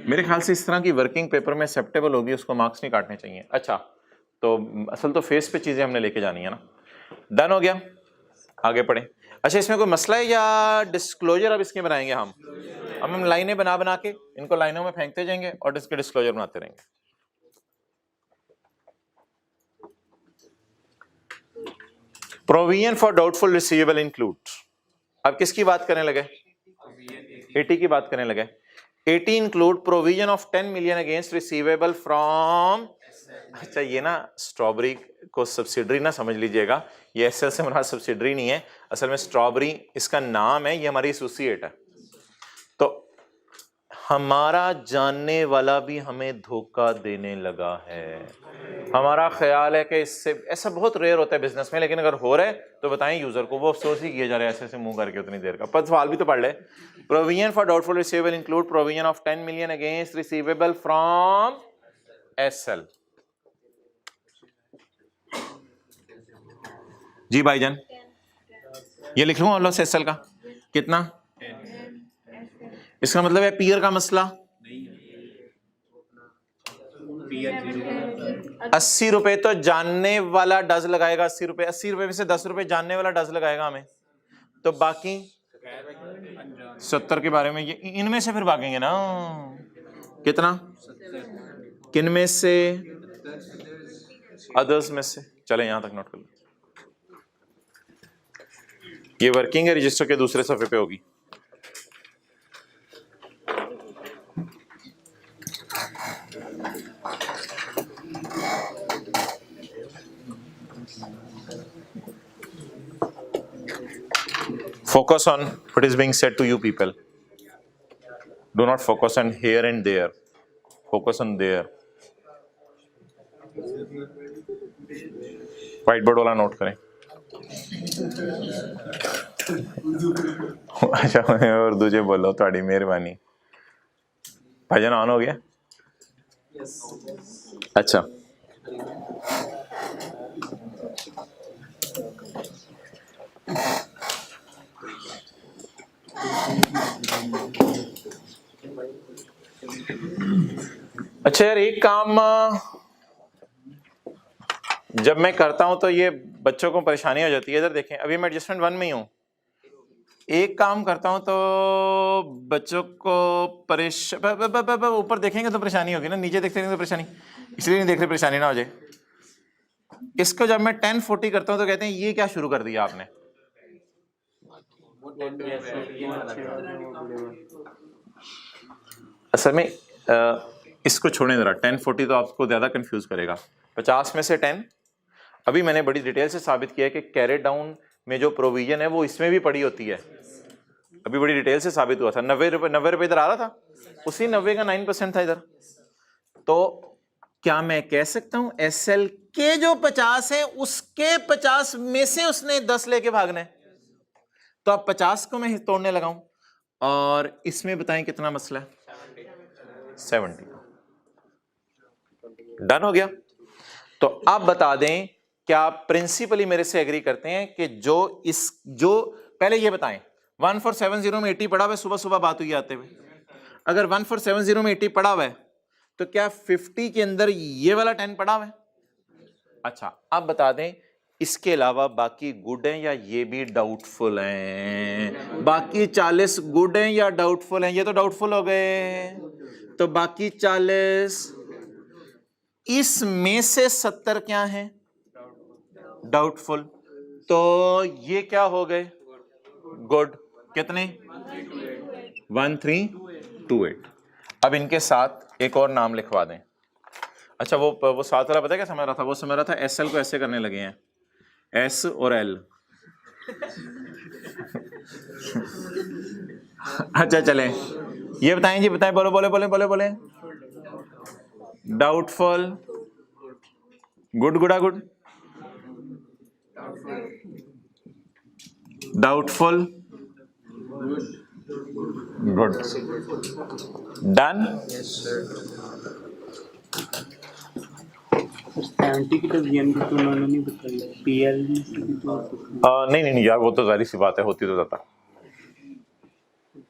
मेरे ख्याल से इस तरह की वर्किंग पेपर में एक्सेप्टेबल होगी, उसको मार्क्स नहीं काटने चाहिए। अच्छा तो असल तो फेस पे चीजें हमने लेके जानी है ना। डन हो गया, आगे पढ़े। अच्छा इसमें कोई मसला है या डिस्क्लोजर अब इसके बनाएंगे हम? अब हम लाइनें बना बना के इनको लाइनों में फेंकते जाएंगे और इसके डिस्क्लोजर बनाते रहेंगे। Provision for doubtful receivable include, अब किसकी बात करने लगे? 80 की बात करने लगे। 80 include provision of 10 million against receivable from, अच्छा ये ना स्ट्रॉबेरी को सब्सिडरी ना समझ लीजिएगा, ये एसएल से हमारा सब्सिडरी नहीं है, असल में स्ट्रॉबेरी इसका नाम है, ये हमारी एसोसिएट है। तो हमारा जानने वाला भी हमें धोखा देने लगा है। हमारा ख्याल है कि इससे, ऐसा बहुत रेयर होता है बिजनेस में, लेकिन अगर हो रहा है तो बताएं यूजर को, वो अफसोस ही किया जा रहा है ऐसे मुंह करके उतनी देर का। पर सवाल भी तो पढ़ ले। Provision for doubtful receivable include provision of 10 million against receivable from SL. जी भाईजान ये लिख लूं लॉस एसएल का कितना? इसका मतलब है पीयर का मसला 80 रुपए तो जानने वाला डज लगाएगा, 80 रुपए, 80 रुपए में से 10 रुपए जानने वाला डज लगाएगा हमें, तो बाकी 70 के बारे में ये इनमें से फिर भागेंगे ना, कितना? किन में से? अदर्स में से। चले यहां तक नोट कर लो, ये वर्किंग है, रजिस्टर के दूसरे सफे पे होगी। Focus on what is being said to you people. Do not focus on here and there. Focus on there. White board वाला नोट करें। अच्छा और दूजे बोलो थोड़ी मेहरबानी। भाईजान ऑन हो गया? अच्छा अच्छा यार एक काम जब मैं करता हूं तो ये बच्चों को परेशानी हो जाती है। इधर देखें अभी मैं एडजस्टमेंट 1 में ही हूं, एक काम करता हूं तो बच्चों को ऊपर देखेंगे तो परेशानी होगी ना, नीचे देखते रहेंगे तो परेशानी, इसलिए नहीं देख रहे परेशानी ना हो जाए। इसको जब मैं 1040 करता हूं तो कहते हैं ये क्या शुरू कर दिया आपने। असल में इसको छोड़ें जरा, 1040 तो आपको ज्यादा कंफ्यूज करेगा। 50 में से 10 अभी मैंने बड़ी डिटेल से साबित किया है कि कैरी डाउन में जो प्रोविजन है वो इसमें भी पड़ी होती है, अभी बड़ी डिटेल से साबित हुआ था। 90 रुपए इधर आ रहा था, उसी 90 का 9% था इधर। तो क्या मैं कह सकता हूं एसएल के जो 50 है उसके 50 में से उसने 10 लेके भागना है, तो अब 50 को मैं तोड़ने लगाऊं और इसमें बताएं कितना मसला है? 70। डन हो गया। तो आप बता दें क्या आप प्रिंसिपली मेरे से एग्री करते हैं कि जो पहले ये बताएं 1470 में 80 पड़ा हुआ है, सुबह सुबह बात हुई आते हुए, अगर 1470 में 80 पड़ा हुआ है तो क्या 50 के अंदर ये वाला 10 पड़ा हुआ है? अच्छा आप बता दें इसके अलावा बाकी गुड हैं या ये भी डाउटफुल हैं? बाकी 40 गुड हैं या डाउटफुल हैं? ये तो डाउटफुल हो गए, तो बाकी 40, इसमें से 70 क्या हैं? डाउटफुल। तो ये क्या हो गए? गुड। कितने? 1328। अब इनके साथ एक और नाम लिखवा दें, अच्छा वो साथ वाला पता है क्या समझ रहा था? वो समझ रहा था एस एल को ऐसे करने लगे हैं, एस और एल। अच्छा चलें, ये बताएं जी, बताएं, बोलो बोले बोले बोले बोले। डाउटफुल, गुड गुडा गुड, डाउटफुल, गुड, डन। 70 की तो जीएम की तो उन्होंने नहीं बताई, पीएल की तो नहीं नहीं नहीं यार, वो तो जाहिर सी बात है, होती तो जाता।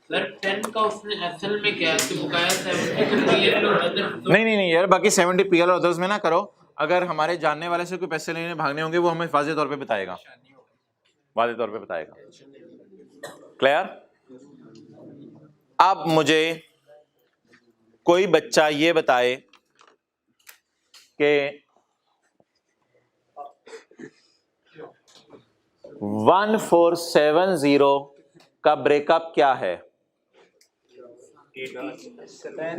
सर 10 का उसने एसएल में क्या है कि बकाया 70 पीएल और अदर। नहीं नहीं नहीं यार, बाकी 70 पीएल और अदर्स में ना करो। अगर हमारे जानने वाले से कोई पैसे लेने भागने होंगे, वो हमें वाज़ेह तौर पे बताएगा, वाज़ेह तौर पे बताएगा। क्लियर? अब मुझे कोई बच्चा ये बताए कि 1470 का ब्रेकअप क्या है?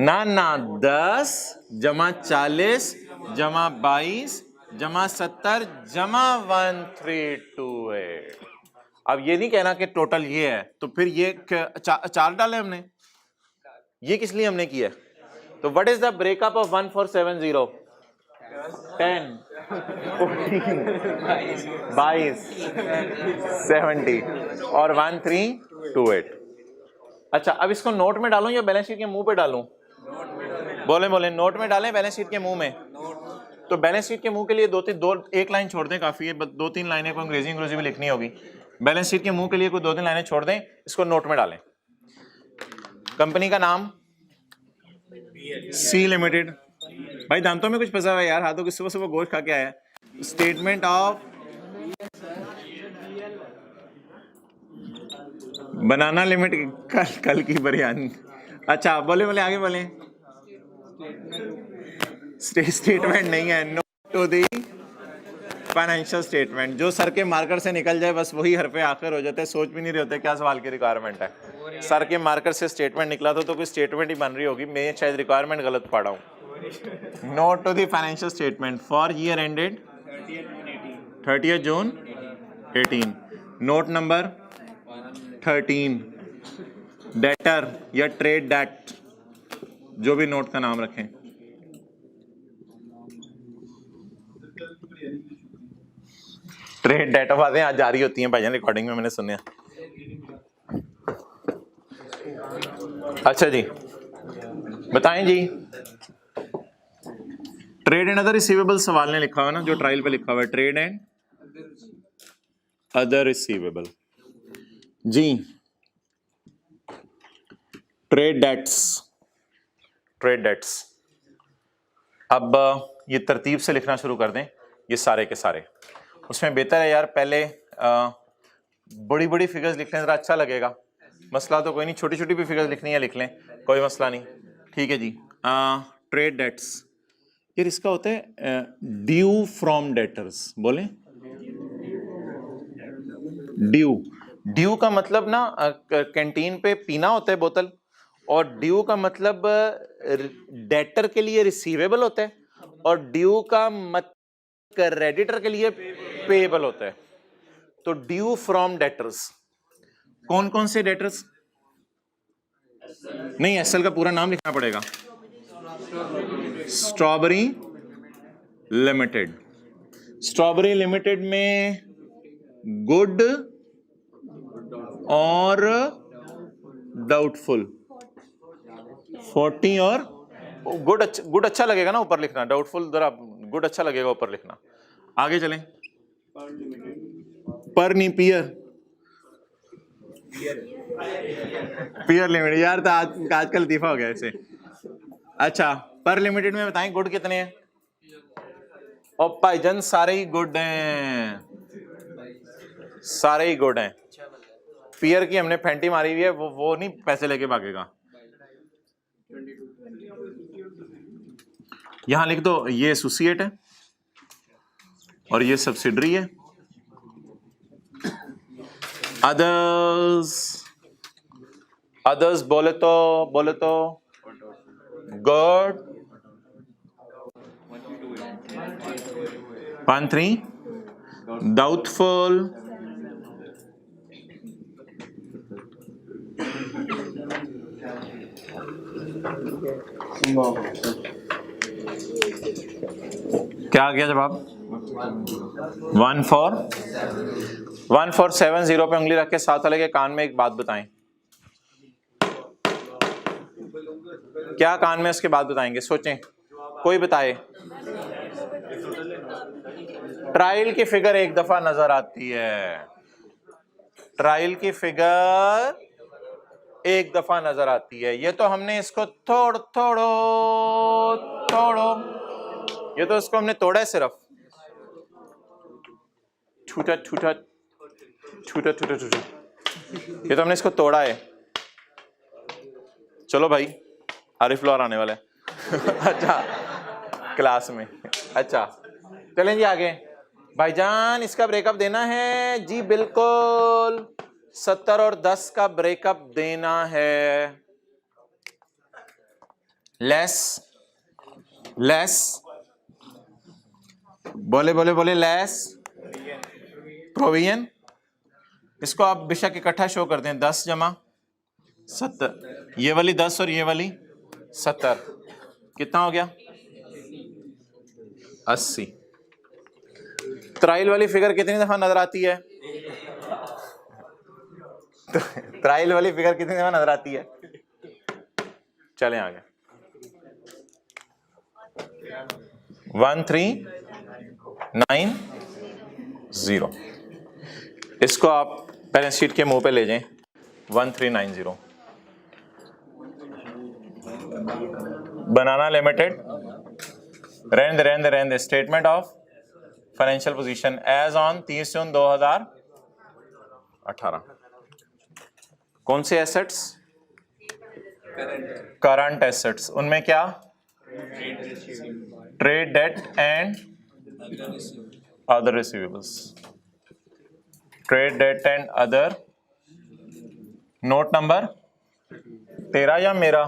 ना ना, 10 जमा 40 जमा 22 जमा 70 जमा 1328। अब ये नहीं कहना कि टोटल ये है, तो फिर ये चार डाले हमने, ये किस लिए हमने किया? तो what is the breakup of 1470? 10, 14, 22, 70 और 1328। अच्छा, अब इसको नोट में डालूं या बैलेंस शीट के मुंह पे डालूं? बोले बोले, नोट में डालें बैलेंस शीट के मुंह में? तो बैलेंस शीट के मुंह के लिए एक लाइन छोड़ दें, काफी है, 2-3 लाइनें को अंग्रेजी भी लिखनी होगी। बैलेंस शीट के मुंह के लिए कोई 2-3 लाइनें छोड़ दें, इसको नोट में डालें। कंपनी का नाम सी लिमिटेड। भाई दांतों में कुछ फंसा हुआ है यार, हाथों की सुबह सुबह गोश्त खा के आया। स्टेटमेंट ऑफ बनाना लिमिटेड, कल की बिरयानी। अच्छा बोले बोले, आगे बोले। स्टेटमेंट नहीं है, note to the financial statement. जो सर के मार्कर से निकल जाए बस वही हरफे आखिर हो जाते हैं, सोच भी नहीं रहे होते क्या सवाल की रिक्वायरमेंट है। सर के मार्कर से स्टेटमेंट निकला तो कोई स्टेटमेंट ही बन रही होगी, मैं शायद रिक्वायरमेंट गलत पढ़ा हूँ। Note to the financial statement for year ended 30 June 18। Note number 13, debtor या ट्रेड डेट, जो भी नोट का नाम रखें। ट्रेड डेटा बातें आज जारी होती हैं भाईजान, रिकॉर्डिंग में मैंने सुने। अच्छा जी बताएं जी, ट्रेड एंड अदर रिसीवेबल सवाल ने लिखा हुआ ना, जो ट्रायल पे लिखा हुआ है, ट्रेड एंड अदर रिसीवेबल जी। Trade debts, trade debts. अब ये तरतीब से लिखना शुरू कर दें, ये सारे के सारे। उसमें बेहतर है यार पहले बड़ी बड़ी फिगर्स लिख लें, जरा अच्छा लगेगा। मसला तो कोई नहीं, छोटी छोटी भी फिगर्स लिखनी है लिख लें, कोई मसला नहीं। ठीक है जी। ट्रेड डेट्स, यार इसका होता है ड्यू फ्रॉम डेटर्स। बोले ड्यू, ड्यू का मतलब ना कैंटीन पे पीना होता है बोतल, और ड्यू का मतलब डेटर के लिए रिसीवेबल होता है, और ड्यू का मतलब क्रेडिटर के लिए पेएबल होता है। तो ड्यू फ्रॉम डेटर्स, कौन कौन से डेटर्स? नहीं, एसएल का पूरा नाम लिखना पड़ेगा, स्ट्रॉबेरी लिमिटेड। स्ट्रॉबेरी लिमिटेड में गुड और डाउटफुल 40 और गुड अच्छा लगेगा ना ऊपर लिखना, डाउटफुल जरा गुड अच्छा लगेगा ऊपर लिखना। आगे चलें, पर नहीं पियर, पियर लिमिटेड यार, तो आजकल लतीफा हो गया इसे। अच्छा पर लिमिटेड में बताएं गुड कितने हैं? और भाईजान सारे ही गुड हैं, सारे ही गुड हैं। पियर की हमने फेंटी मारी हुई है, वो नहीं पैसे लेके भागेगा। यहां लिख दो ये एसोसिएट है और ये सब्सिडरी है। अदर्स, अदर्स बोले तो गुड 13 doubtful, क्या आ गया जवाब? 1470 पे उंगली रख के साथ वाले के कान में एक बात बताएं। क्या कान में उसके बात बताएंगे? सोचें, कोई बताए। ट्रायल की फिगर एक दफा नजर आती है, ट्रायल की फिगर एक दफा नजर आती है। ये तो हमने इसको थोड़ो, ये तो इसको हमने तोड़ा है, सिर्फ छूटा, ये तो हमने इसको तोड़ा है। चलो भाई, आरिफ फ्लोर आने वाला है अच्छा, क्लास में। अच्छा चलें जी आगे। भाईजान इसका ब्रेकअप देना है? जी बिल्कुल, 70 और 10 का ब्रेकअप देना है। लेस बोले लेस प्रोविजन। इसको आप बेशक इकट्ठा शो कर दें, 10 जमा 70, ये वाली 10 और ये वाली 70, कितना हो गया? 80। ट्रायल वाली फिगर कितनी दफा नजर आती है? ट्रायल वाली फिगर कितनी दफा नजर आती है? चलें आगे। 1390, इसको आप बैलेंस शीट के मुंह पे ले जाएं। 1390 बनाना लिमिटेड, रहने दे statement of financial position as on 30 June 2018। कौन से एसेट्स? Current assets. उनमें क्या? Trade debt and other receivables. Trade debt and other, note number 13 या मेरा?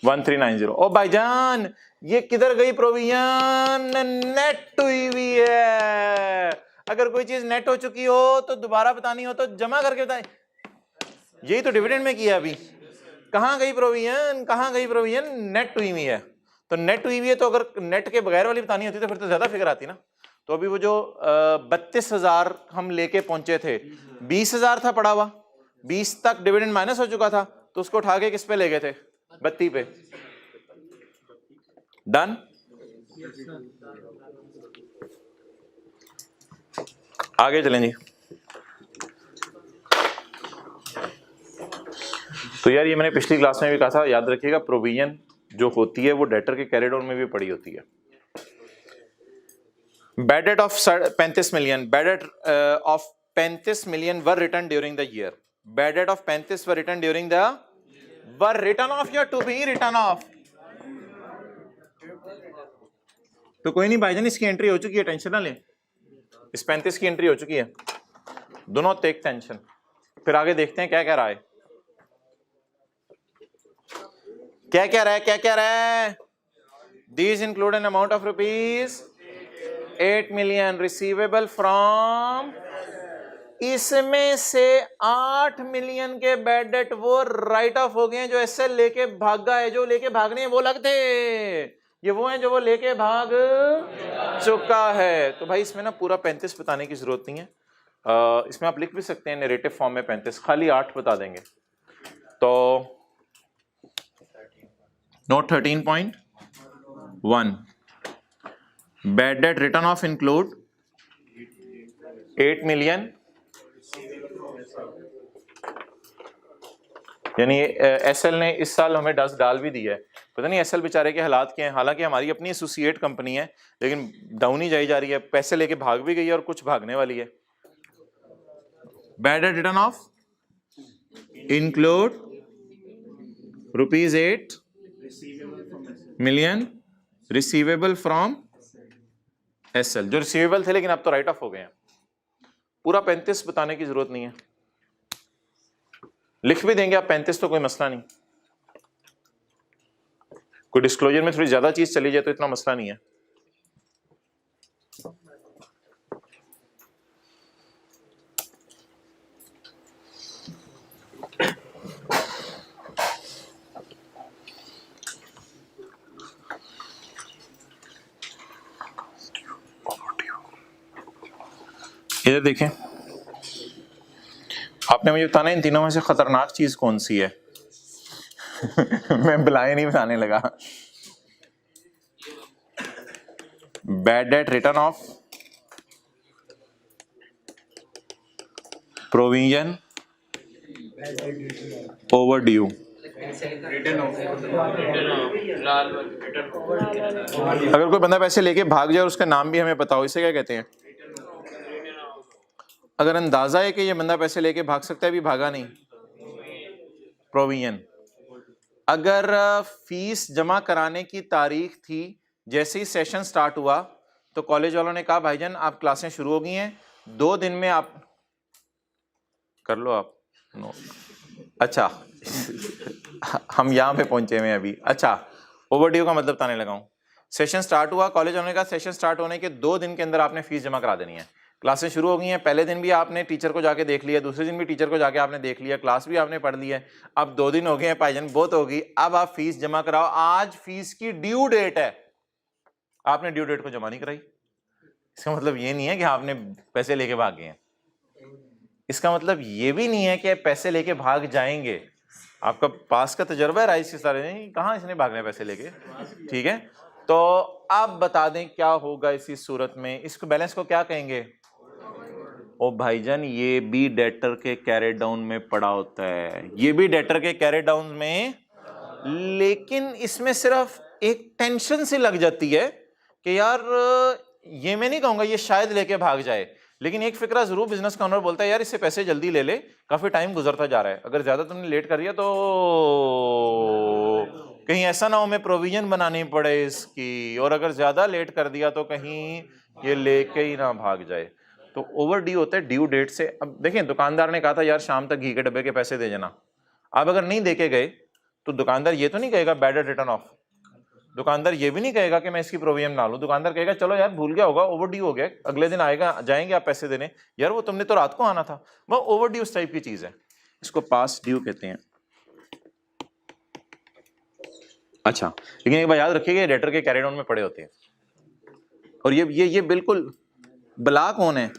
1390। ओ भाईजान ये किधर गई प्रोविजन? नेट हुई हुई है। अगर कोई चीज नेट हो चुकी हो तो दोबारा बतानी हो तो जमा करके बताएं। यही तो डिविडेंड में किया अभी। कहां गई प्रोविजन? नेट हुई हुई है। तो नेट हुई हुई है, तो अगर नेट के बगैर वाली बतानी होती तो फिर तो ज्यादा फिगर आती ना। तो अभी वो जो 32,000 हम लेके पहुंचे थे, 20,000 था पड़ा हुआ, 20 तक डिविडेंड माइनस हो चुका था, तो उसको उठा के किस पे ले गए थे? 32 पे। डन। आगे चलें जी। तो यार ये मैंने पिछली क्लास में भी कहा था, याद रखिएगा, प्रोविजन जो होती है वो डेटर के कैरिड ऑन में भी पड़ी होती है। Bad date of 35 million, bad debt of 35 million were return during the year. Bad debt of 35 were return during the, were return of या टू बी रिटर्न ऑफ? तो कोई नहीं भाईजान, इसकी एंट्री हो चुकी है, टेंशन ना लें। इस 35 की एंट्री हो चुकी है, दोनों टेक टेंशन। फिर आगे देखते हैं क्या कह रहा है, क्या कह रहा है। These include an amount of rupees 8 million receivable from, इसमें से 8 मिलियन के बैड डेट वो राइट ऑफ हो गए हैं जो एसएल लेके भागा है। जो लेके भागने हैं वो लगते, ये वो हैं जो वो लेके भाग चुका है। तो भाई इसमें ना पूरा 35 बताने की जरूरत नहीं है, इसमें आप लिख भी सकते हैं नरेटिव फॉर्म में 35, खाली 8 बता देंगे। तो note 13.1, bad debt written off include 8 million, यानी एसएल ने इस साल हमें 10 डाल भी दिया है। पता नहीं एसएल बेचारे के हालात क्या हैं। हालांकि हमारी अपनी एसोसिएट कंपनी है, लेकिन डाउन ही जाई जा रही है, पैसे लेके भाग भी गई है और कुछ भागने वाली है। Bad debt written off include rupees 8 million receivable from SL, जो रिसीवेबल थे लेकिन अब तो राइट ऑफ हो गए हैं। पूरा 35 बताने की जरूरत नहीं है, लिख भी देंगे आप 35, तो कोई मसला नहीं। कोई डिस्क्लोजर में थोड़ी ज्यादा चीज चली जाए तो इतना मसला नहीं है। इधर देखें, आपने मुझे बताना इन तीनों में से खतरनाक चीज कौन सी है। मैं बिलाए नहीं बताने लगा। Bad debt written of, provision, over due. अगर कोई बंदा पैसे लेके भाग जाए और उसका नाम भी हमें पता हो, इसे क्या कहते हैं? अगर अंदाजा है कि ये बंदा पैसे लेके भाग सकता है, भी भागा नहीं, प्रोविजन। अगर फीस जमा कराने की तारीख थी, जैसे ही सेशन स्टार्ट हुआ तो कॉलेज वालों ने कहा भाईजान आप क्लासें शुरू हो गई हैं, 2 दिन में आप कर लो आप नो। अच्छा हम यहाँ पे पहुंचे हुए हैं अभी। अच्छा, ओवरड्यू का मतलब बताने लगा हूँ। सेशन स्टार्ट हुआ, कॉलेज वालों ने कहा सेशन स्टार्ट होने के 2 दिन के अंदर आपने फीस जमा करा देनी है। क्लासें शुरू हो गई हैं, पहले दिन भी आपने टीचर को जाके देख लिया, दूसरे दिन भी टीचर को जाके आपने देख लिया, क्लास भी आपने पढ़ ली है। अब 2 दिन हो गए हैं भाईजान, बहुत होगी, अब आप फीस जमा कराओ। आज फीस की ड्यू डेट है, आपने ड्यू डेट को जमा नहीं कराई। इसका मतलब ये नहीं है कि आपने पैसे लेके भाग गए हैं, इसका मतलब ये भी नहीं है कि पैसे लेके भाग जाएंगे। आपका पास का तजर्बा है राइस के सारे, नहीं कहाँ इसने भागने पैसे लेके, ठीक है। तो आप बता दें क्या होगा इसी सूरत में, इसको बैलेंस को क्या कहेंगे? ओ भाईजान ये भी डेटर के कैरी डाउन में पड़ा होता है, ये भी डेटर के कैरी डाउन में, लेकिन इसमें सिर्फ एक टेंशन सी लग जाती है कि यार ये मैं नहीं कहूंगा ये शायद लेके भाग जाए, लेकिन एक फिक्रा जरूर बिजनेस का ओनर बोलता है यार इससे पैसे जल्दी ले ले, काफी टाइम गुजरता जा रहा है, अगर ज्यादा तुमने लेट कर दिया तो कहीं ऐसा ना हो मैं प्रोविजन बनानी पड़े इसकी, और अगर ज्यादा लेट कर दिया तो कहीं ये लेके ही ना भाग जाए। तो ओवर ड्यू होता है ड्यू डेट से। अब देखें, दुकानदार ने कहा था यार शाम तक घी के डब्बे के पैसे दे देना, अब अगर नहीं देके गए तो दुकानदार ये तो नहीं कहेगा बैड डेट रिटर्न ऑफ, दुकानदार ये भी नहीं कहेगा कि मैं इसकी प्रोविजन ना लूं, दुकानदार कहेगा चलो यार भूल गया होगा, ओवर ड्यू हो गया, अगले दिन आएगा जाएंगे आप पैसे देने, यार वो तुमने तो रात को आना था। वो ओवर ड्यू उस टाइप की चीज है, इसको पास ड्यू कहते हैं। अच्छा, लेकिन एक बात याद रखिएगा डेटर के कैरी डाउन में पड़े होते हैं, और ये बिल्कुल बला कौन है?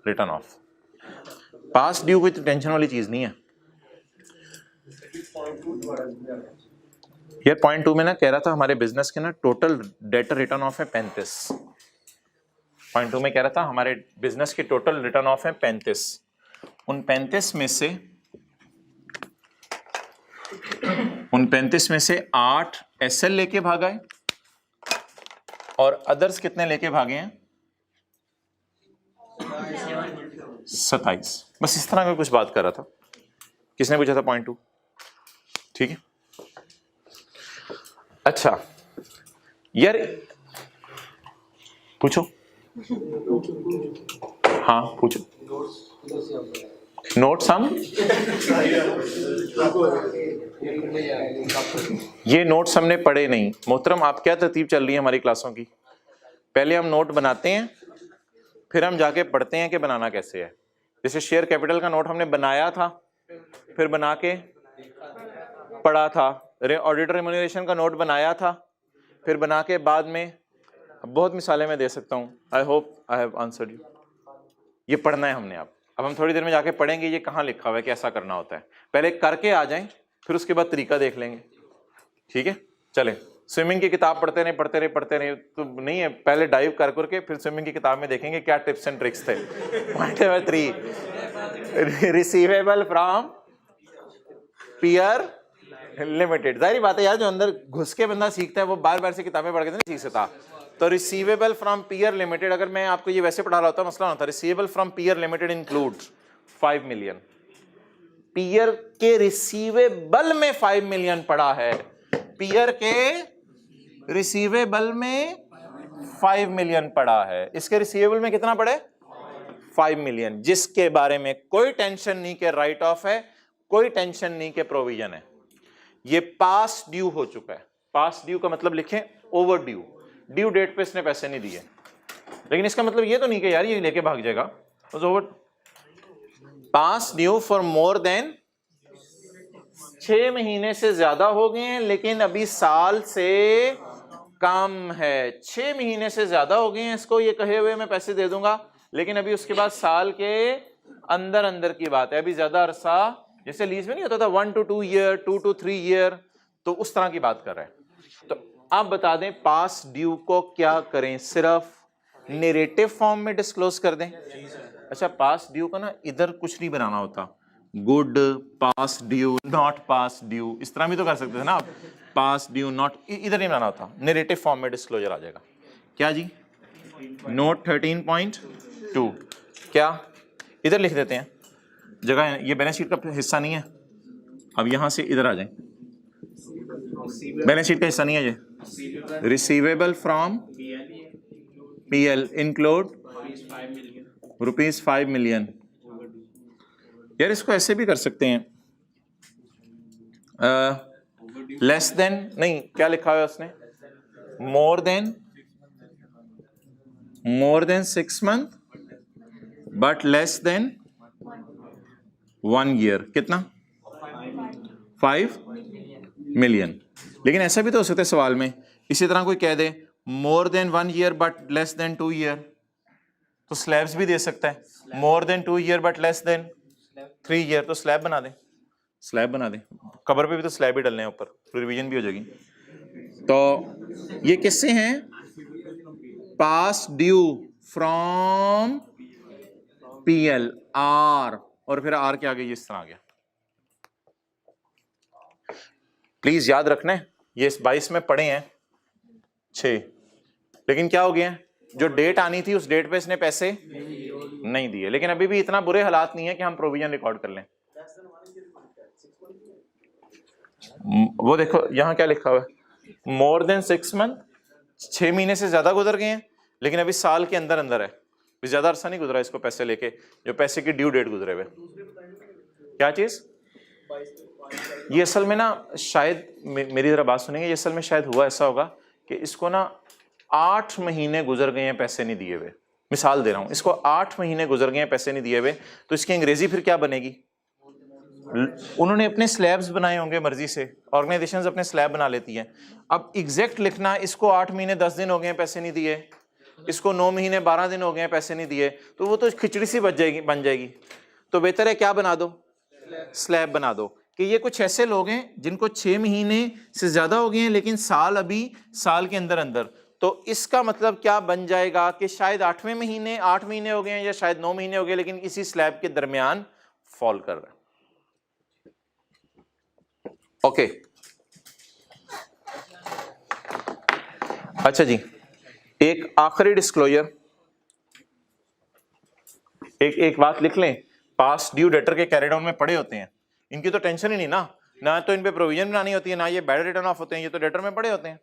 Return of. पास ड्यू कोई टेंशन वाली चीज नहीं है यार। पॉइंट 2 में ना कह रहा था हमारे बिजनेस के ना टोटल डेटर रिटर्न ऑफ है 35। पॉइंट 2 में कह रहा था हमारे बिजनेस के टोटल रिटर्न ऑफ है 35। उन 35 में से 8 एसएल लेके भागा है और अदर्स कितने लेके भागे हैं? 27। बस इस तरह का कुछ बात कर रहा था। किसने पूछा था पॉइंट 2? ठीक है। अच्छा यार पूछो, हाँ पूछो। नोट्स हम ये नोट्स हमने पढ़े नहीं मोहतरम। आप क्या तरतीब चल रही है हमारी क्लासों की? पहले हम नोट बनाते हैं, फिर हम जाके पढ़ते हैं कि बनाना कैसे है। जैसे शेयर कैपिटल का नोट हमने बनाया था, फिर बना के पढ़ा था। ऑडिटर रेम्यूनरेशन का नोट बनाया था, फिर बना के बाद में, बहुत मिसालें मैं दे सकता हूँ। I hope I have answered you. ये पढ़ना है हमने। अब हम थोड़ी देर में जाके पढ़ेंगे ये कहाँ लिखा हुआ है, कैसा करना होता है। पहले करके आ जाएं, फिर उसके बाद तरीका देख लेंगे, ठीक है। चलें, स्विमिंग की किताब पढ़ते रहे तो नहीं है, पहले डाइव कर करके फिर स्विमिंग की किताब में देखेंगे क्या टिप्स एंड ट्रिक्स थे। Point number 3, receivable from peer limited. जाहिर बात है यार, जो अंदर घुस के बंदा सीखता है वो बार बार से किताबें पढ़ के नहीं सीख सकता। तो रिसीवेबल फ्रॉम पीयर लिमिटेड, अगर मैं आपको ये वैसे पढ़ा रहा होता मसला होता। Receivable from peer limited includes 5 million. Peer के रिसीवेबल में 5 मिलियन पड़ा है, पीयर के रिसीवेबल में 5 मिलियन पड़ा है। इसके रिसीवेबल में कितना पड़े? 5 मिलियन, जिसके बारे में कोई टेंशन नहीं के राइट ऑफ है, कोई टेंशन नहीं के प्रोविजन है। ये पास ड्यू हो चुका है। पास ड्यू का मतलब लिखें ओवर ड्यू, ड्यू डेट पे इसने पैसे नहीं दिए, लेकिन इसका मतलब ये तो नहीं कि यार ये लेके भाग जाएगा। Over pass due for more than 6 महीने से ज्यादा हो गए हैं लेकिन अभी साल से कम है। 6 महीने से ज्यादा हो गए हैं, इसको ये कहे हुए मैं पैसे दे दूंगा, लेकिन अभी उसके बाद साल के अंदर अंदर की बात है, अभी ज्यादा अरसा, जैसे लीज में नहीं होता था 1 to 2 ईयर, 2 to 3 ईयर, तो उस तरह की बात कर रहे हैं। तो आप बता दें पास ड्यू को क्या करें, सिर्फ नरेटिव फॉर्म में डिस्क्लोज कर दें। अच्छा, पास ड्यू का ना इधर कुछ नहीं बनाना होता, good pass due, not pass due, इस तरह भी तो कर सकते थे ना आप, पास ड्यू नॉट, इधर नहीं बनाना होता, नरेटिव फॉर्म में डिस्क्लोजर आ जाएगा। क्या जी, नोट 13.2 क्या इधर लिख देते हैं, जगह ये बैलेंस शीट का हिस्सा नहीं है, अब यहां से इधर आ जाए, बैलेंस शीट का हिस्सा नहीं है ये, receivable from PL include ₹5 million. यार इसको ऐसे भी कर सकते हैं, लेस देन नहीं, क्या लिखा है उसने, more than 6 months but less then 1 year, कितना 5 मिलियन। लेकिन ऐसा भी तो हो सकता है सवाल में, इसी तरह कोई कह दे more than 1 year but less than 2 year, तो स्लैब्स भी दे सकता है, more than 2 year but less than 3 year, तो स्लैब बना दे, स्लैब बना दे, कबर पे भी तो स्लैब ही डलने हैं ऊपर, रिवीजन भी हो जाएगी। तो ये किससे हैं, पास ड्यू फ्रॉम पीएल आर, और फिर आर के आगे इस तरह आ गया। प्लीज याद रखना है, ये इस 22 में पढ़े हैं 6, लेकिन क्या हो गया, जो डेट आनी थी उस डेट पे इसने पैसे नहीं दिए, लेकिन अभी भी इतना बुरे हालात नहीं है कि हम प्रोविजन रिकॉर्ड कर लें। वो देखो यहां क्या लिखा हुआ है, मोर देन 6 months, 6 महीने से ज्यादा गुजर गए हैं, लेकिन अभी साल के अंदर अंदर है, ज्यादा अरसा नहीं गुजरा इसको पैसे लेके, जो पैसे की ड्यू डेट गुजरे हुए। क्या चीज, ये असल में ना शायद मेरी जरा बात सुनेंगे, ये असल में शायद हुआ ऐसा होगा कि इसको ना 8 महीने गुजर गए हैं पैसे नहीं दिए हुए, मिसाल दे रहा हूं, इसको 8 महीने गुजर गए हैं पैसे नहीं दिए हुए, तो इसकी अंग्रेजी फिर क्या बनेगी, उन्होंने अपने स्लैब्स बनाए होंगे मर्जी से, ऑर्गेनाइजेशंस अपने स्लैब बना लेती हैं। अब एग्जैक्ट लिखना, इसको 8 महीने 10 दिन हो गए हैं पैसे नहीं दिए, इसको 9 महीने 12 दिन हो गए हैं पैसे नहीं दिए, तो वो तो खिचड़ी सी बन जाएगी। तो बेहतर है क्या बना दो, स्लैब बना दो, कि ये कुछ ऐसे लोग हैं जिनको 6 महीने से ज्यादा हो गए हैं लेकिन साल अभी साल के अंदर अंदर, तो इसका मतलब क्या बन जाएगा कि शायद 8 महीने हो गए हैं या शायद 9 महीने हो गए, लेकिन इसी स्लैब के दरमियान फॉल कर रहा है। ओके अच्छा जी, एक आखिरी डिस्क्लोजर, एक बात लिख लें, पास ड्यू डेटर के कैरी डाउन में पड़े होते हैं, इनकी तो टेंशन ही नहीं ना तो इन पे प्रोविजन बनानी होती है, ना ये बैड रिटर्न ऑफ होते हैं, ये तो डेटर में पड़े होते हैं।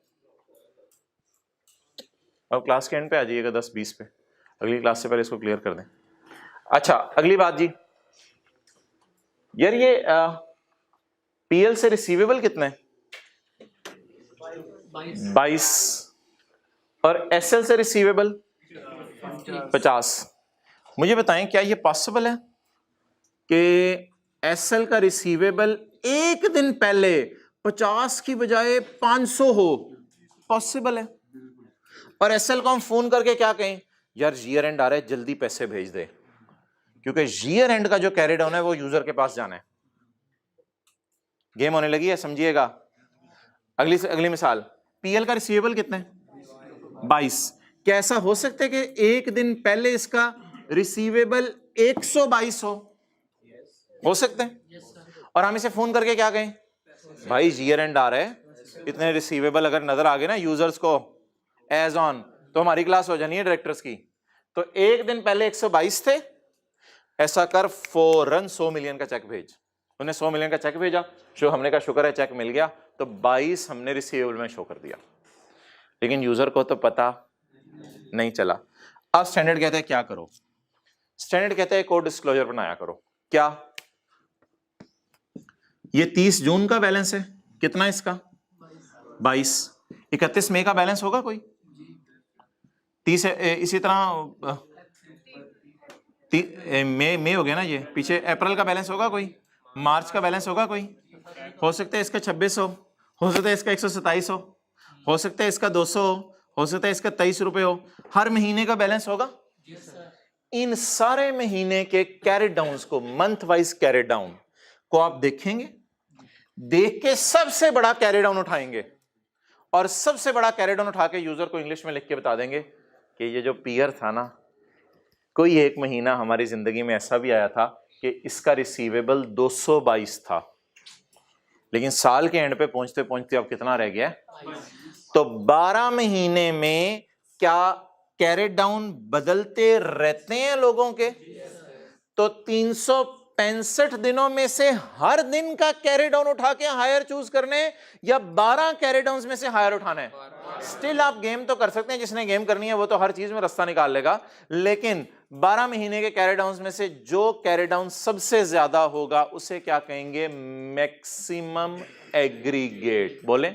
अब क्लास के एंड पे आ जाइएगा 10-20 पे, अगली क्लास से पहले इसको क्लियर कर दें। अच्छा अगली बात जी, यार ये पीएल से रिसीवेबल कितना है, 22, और एसएल से रिसीवेबल 50। मुझे बताएं क्या ये पॉसिबल है कि एसएल का रिसीवेबल एक दिन पहले 50 की बजाय 500 हो, पॉसिबल है, और एसएल को हम फोन करके क्या कहें, यार ईयर एंड आ रहा है जल्दी पैसे भेज दे, क्योंकि ईयर एंड का जो कैरी डाउन है वो यूजर के पास जाना है। गेम होने लगी है, समझिएगा। अगली मिसाल, पीएल का रिसीवेबल कितना है, 22। क्या ऐसा हो सकता है कि एक दिन पहले इसका रिसीवेबल 122 हो सकता है, और हम इसे फोन करके क्या कहें, भाई ईयर एंड आ रहा है, इतने रिसीवेबल अगर नजर आ गए ना यूजर्स को एज ऑन, तो हमारी क्लास हो जानी है डायरेक्टर्स की। तो एक दिन पहले 122 थे, ऐसा कर फौरन 100 मिलियन का चेक भेज। उन्हें 100 मिलियन का चेक भेजा, जो हमने कहा शुक्र है चेक मिल गया, तो 22 हमने रिसीवेबल में शो कर दिया, लेकिन यूजर को तो पता नहीं चला। अब स्टैंडर्ड कहता है क्या करो, स्टैंडर्ड कहता है एक और डिस्क्लोजर बनाया करो। क्या, ये 30 जून का बैलेंस है, कितना इसका 22। 31 मई का बैलेंस होगा कोई? 30 इसी तरह मई हो गया ना ये, पीछे अप्रैल का बैलेंस होगा कोई? मार्च का बैलेंस होगा कोई? हो सकता है इसका 2600, हो सकता है इसका 127 हो सकता है इसका 200 हो सकता है इसका 23 रुपए हो। हर महीने का बैलेंस होगा। इन सारे महीने के कैरेट डाउन्स को, मंथ वाइज कैरेट डाउन को आप देखेंगे, देख के सबसे बड़ा कैरेट डाउन उठाएंगे और सबसे बड़ा कैरेट डाउन उठा के यूजर को इंग्लिश में लिख के बता देंगे कि ये जो पीयर था ना, कोई एक महीना हमारी जिंदगी में ऐसा भी आया था कि इसका रिसीवेबल 222 था, लेकिन साल के एंड पे पहुंचते पहुंचते अब कितना रह गया? तो 12 महीने में क्या कैरेट डाउन बदलते रहते हैं लोगों के? तो 365 दिनों में से हर दिन का कैरेट डाउन उठा के हायर चूज करने या 12 कैरेट डाउन में से हायर उठाना है? स्टिल आप गेम तो कर सकते हैं, जिसने गेम करनी है वो तो हर चीज में रास्ता निकाल लेगा, लेकिन 12 महीने के कैरेट डाउन में से जो कैरेट डाउन सबसे ज्यादा होगा उसे क्या कहेंगे? Maximum aggregate. बोले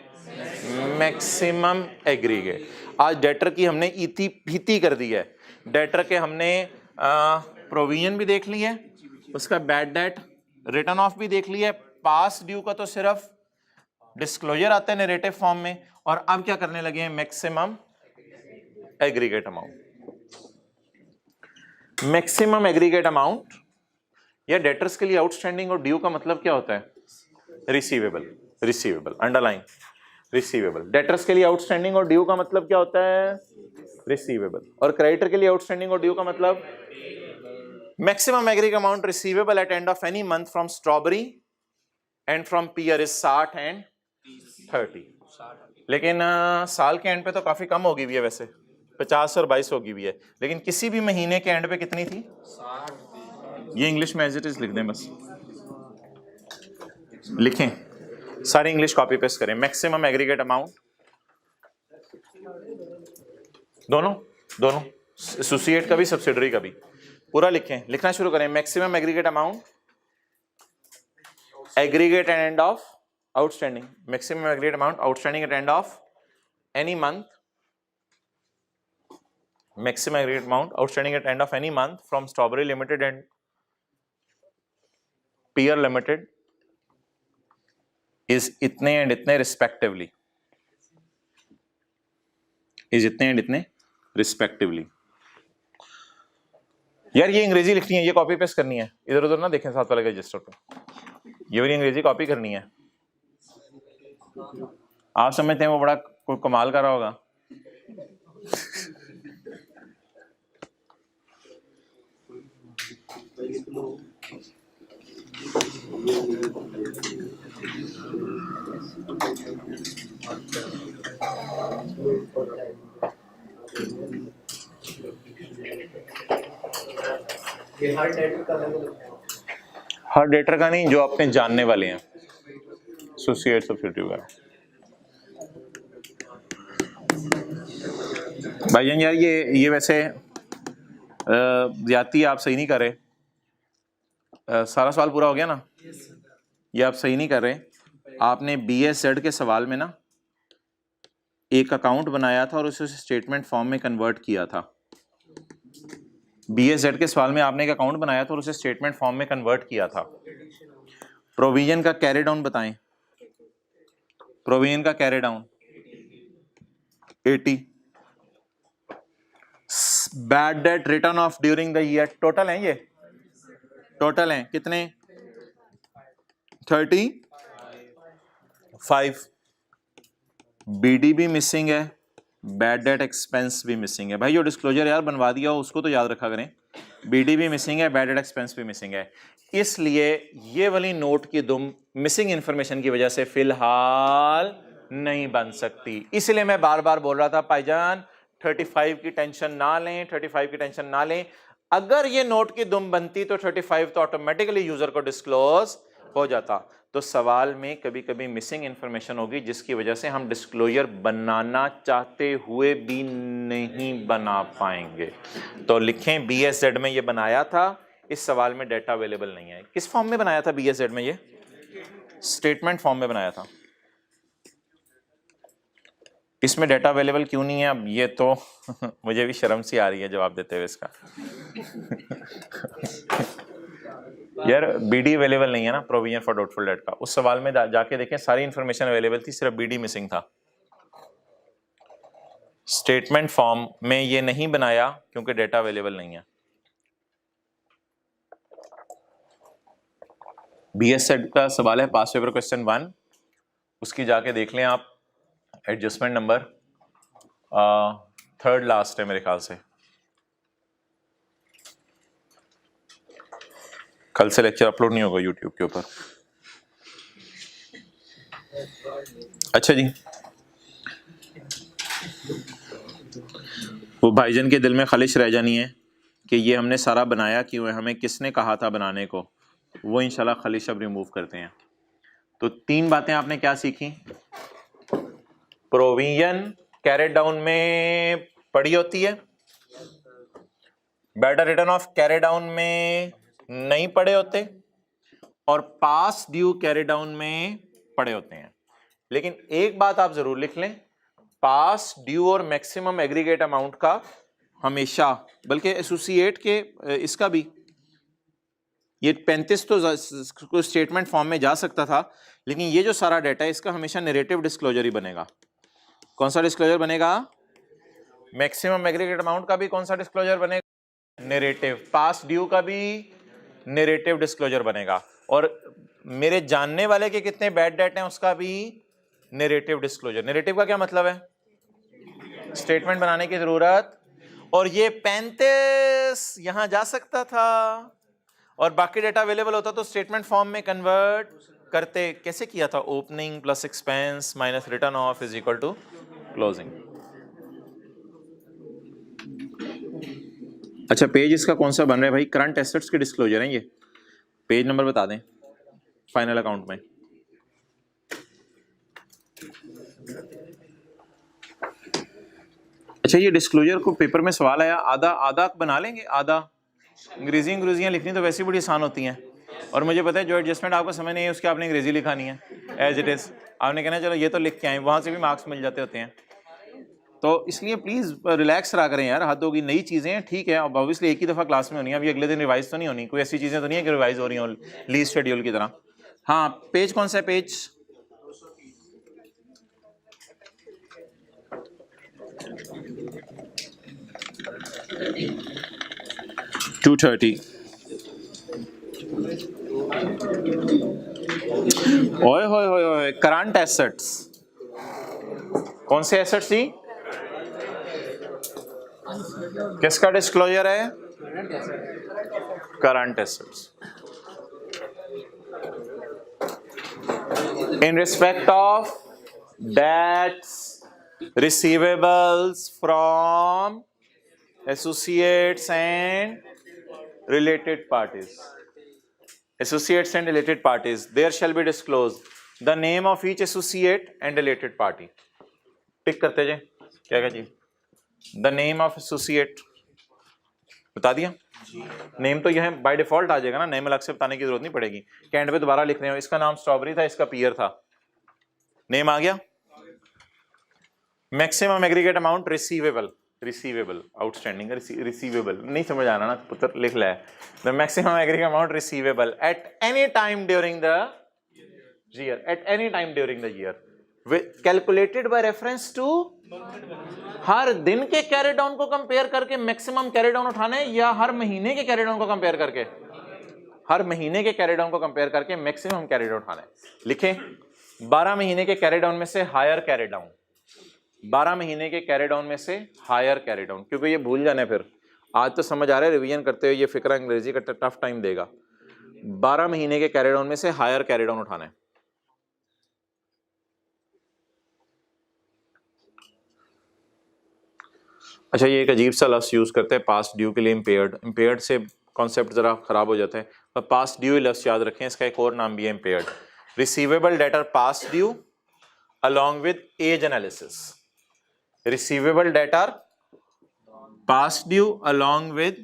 मैक्सिमम एग्रीगेट। आज डेटर की हमने इति भीति कर दी है, डेटर के हमने प्रोविजन भी देख ली है, उसका बैड डेट रिटर्न ऑफ भी देख लिया है, पास ड्यू का तो सिर्फ डिस्क्लोजर आता है नैरेटिव फॉर्म में, और अब क्या करने लगे हैं? Maximum aggregate amount. Maximum aggregate amount या डेटर्स के लिए आउटस्टैंडिंग और ड्यू का मतलब क्या होता है? Receivable. Receivable underline receivable. Debtors के लिए आउटस्टैंडिंग और ड्यू का मतलब क्या होता है? रिसीवेबल। और क्रेडिटर के लिए आउटस्टैंडिंग और ड्यू का मतलब maximum aggregate amount receivable at end of any month from strawberry and from peer is 60 and 30। लेकिन साल के एंड पे तो काफी कम होगी भी है, वैसे 50 और 22 होगी भी है, लेकिन किसी भी महीने के एंड पे कितनी थी? ये इंग्लिश में एज इट इज लिख दें, बस लिखें, सारी इंग्लिश कॉपी पेस्ट करें। मैक्सिमम एग्रीगेट अमाउंट, दोनों दोनों एसोसिएट का भी सब्सिडरी का भी, पूरा लिखें, लिखना शुरू करें। Maximum aggregate amount, aggregate at end of outstanding, maximum aggregate amount outstanding at end of any month, maximum aggregate amount outstanding at end of any month from Strawberry Limited and Peer Limited is इतने and इतने respectively, is इतने and इतने respectively। यार ये अंग्रेजी लिखनी है, ये कॉपी पेस्ट करनी है, इधर उधर ना देखें साथ वाले के रजिस्टर पे, ये वाली अंग्रेजी कॉपी करनी है। आप समझते हैं वो बड़ा कोई कमाल कर रहा होगा? हर डेटर का नहीं, जो अपने जानने वाले हैं, एसोसिएट सब्सिडियरी वगैरह। भाईजान यार ये वैसे ज्यादती आप सही नहीं कर रहे। सारा सवाल पूरा हो गया ना? ये आप सही नहीं कर रहे। आपने BSZ के सवाल में ना एक अकाउंट बनाया था और उसे स्टेटमेंट फॉर्म में कन्वर्ट किया था। BSZ के सवाल में आपने एक अकाउंट बनाया था और उसे स्टेटमेंट फॉर्म में कन्वर्ट किया था। प्रोविजन का कैरी डाउन बताएं। प्रोविजन का carry down 80। Bad debt written of during the year total है, ये टोटल है कितने? 35। BD भी मिसिंग है, बैड डेट एक्सपेंस भी मिसिंग है। भाई जो डिस्क्लोजर यार बनवा दिया हो उसको तो याद रखा करें। BD भी मिसिंग है, बैड डेट एक्सपेंस भी मिसिंग है, इसलिए ये वाली नोट की दुम मिसिंग इंफॉर्मेशन की वजह से फिलहाल नहीं बन सकती। इसलिए मैं बार बार बोल रहा था भाईजान 35 की टेंशन ना लें, 35 की टेंशन ना लें। अगर ये नोट की दुम बनती तो 35 तो ऑटोमेटिकली यूजर को डिस्क्लोज हो जाता। तो सवाल में कभी कभी मिसिंग इंफॉर्मेशन होगी जिसकी वजह से हम डिस्क्लोजर बनाना चाहते हुए भी नहीं बना पाएंगे। तो लिखें BSZ में ये बनाया था, इस सवाल में डेटा अवेलेबल नहीं है। किस फॉर्म में बनाया था BSZ में? ये स्टेटमेंट फॉर्म में बनाया था। इसमें डाटा अवेलेबल क्यों नहीं है? अब ये तो मुझे भी शर्म सी आ रही है जवाब देते हुए इसका। यार बीडी अवेलेबल नहीं है ना, प्रोविजन फॉर डाउटफुल डेट का। उस सवाल में जाके देखें, सारी इंफॉर्मेशन अवेलेबल थी, सिर्फ बीडी मिसिंग था। स्टेटमेंट फॉर्म में ये नहीं बनाया क्योंकि डेटा अवेलेबल नहीं है। बीएस सेट का सवाल है, पास पेपर क्वेश्चन 1, उसकी जाके देख लें आप। एडजस्टमेंट नंबर 3rd लास्ट है मेरे ख्याल से। कल से लेक्चर अपलोड नहीं होगा यूट्यूब के ऊपर। अच्छा जी, वो भाईजान के दिल में खलिश रह जानी है कि ये हमने सारा बनाया क्यों है, हमें किसने कहा था बनाने को, वो इंशाल्लाह खलिश अब रिमूव करते हैं। तो 3 बातें आपने क्या सीखी? प्रोविजन कैरेट डाउन में पड़ी होती है, better return of carried down में नहीं पड़े होते, और पास ड्यू कैरेट डाउन में पड़े होते हैं। लेकिन एक बात आप जरूर लिख लें, पास ड्यू और मैक्सिमम एग्रीगेट अमाउंट का हमेशा, बल्कि एसोसिएट के इसका भी, ये 35 तो स्टेटमेंट फॉर्म में जा सकता था, लेकिन ये जो सारा डाटा है इसका हमेशा नैरेटिव डिस्क्लोजर ही बनेगा। कौन सा डिस्क्लोजर बनेगा? मैक्सिमम एग्रीगेट अमाउंट का भी कौन सा डिस्क्लोजर बनेगा? नैरेटिव। पास ड्यू का भी नैरेटिव डिस्क्लोजर बनेगा। और मेरे जानने वाले के कितने बैड डेट हैं उसका भी नैरेटिव डिस्क्लोजर। नैरेटिव का क्या मतलब है? स्टेटमेंट बनाने की जरूरत, और ये 35 यहां जा सकता था और बाकी डेटा अवेलेबल होता तो स्टेटमेंट फॉर्म में कन्वर्ट करते। कैसे किया था? Opening plus expense minus written off is equal to closing. अच्छा, पेज इसका कौन सा बन रहा है भाई? करंट एसेट्स के डिस्क्लोजर हैं ये। पेज नंबर बता दें फाइनल अकाउंट में। अच्छा, ये डिस्क्लोजर को पेपर में सवाल आया, आधा आधा बना लेंगे, आधा। अंग्रेजियाँ लिखनी तो वैसे बड़ी आसान होती हैं, और मुझे पता है जो एडजस्टमेंट आपको समझ नहीं है उसकी आपने अंग्रेजी लिखानी है एज इट इज। आपने कहना चलो ये तो लिख के आए, वहां से भी मार्क्स मिल जाते होते हैं। तो इसलिए प्लीज रिलैक्स रहा करें यार, हद होगी। नई चीजें हैं ठीक है, अब ऑब्वियसली एक ही दफा क्लास में होनी है, अभी अगले दिन रिवाइज तो नहीं होनी, कोई ऐसी चीजें तो नहीं है कि रिवाइज हो रही हो लीज शेड्यूल की तरह। हाँ, पेज कौन सा है? पेज 230। ओए होए होए होए, करंट एसेट्स। कौन से एसेट्स जी? किसका डिस्क्लोजर है? Current assets. In respect of debts receivables from associates and related parties. Associates and related parties, there shall be disclosed the name of each associate and related party. टिक करते जाए, क्या क्या जी? The name of associate बता दिया। Name तो यह by default आ जाएगा ना, नेम अलग से बताने की जरूरत नहीं पड़ेगी। कैंड पे दोबारा लिख रहे हो, इसका नाम स्ट्रॉबेरी था, इसका पियर था, नेम आ गया। Maximum aggregate amount receivable outstanding receivable नहीं समझ आ रहा ना पुत्र, लिख ला है। The maximum aggregate amount receivable at any time during the year, at any time during the year, calculated by reference to. हर दिन के कैरी डाउन को कंपेयर करके मैक्सिमम कैरी डाउन उठाना है, या हर महीने के कैरी डाउन को कंपेयर करके? हर महीने के कैरी डाउन को कंपेयर करके मैक्सिमम कैरी डाउन उठाना है। लिखें 12 महीने के कैरी डाउन में से हायर कैरी डाउन, 12 महीने के कैरी डाउन में से हायर कैरी डाउन, क्योंकि ये भूल जाना है फिर। आज तो समझ आ रहा है, रिवीजन करते हुए ये फिक्र अंग्रेजी का टफ टाइम देगा। 12 महीने के कैरी डाउन में से हायर कैरी डाउन उठाना है। अच्छा, ये एक अजीब सा लफ्ज यूज करते हैं पास्ट ड्यू के लिए, इम्पेयर्ड। इम्पेयर्ड से कॉन्सेप्ट जरा खराब हो जाता है, पर पास्ट ड्यू लफ्ज याद रखें, इसका एक और नाम भी है impaired. Receivable debtor past due along with age analysis. Receivable debtor past due along with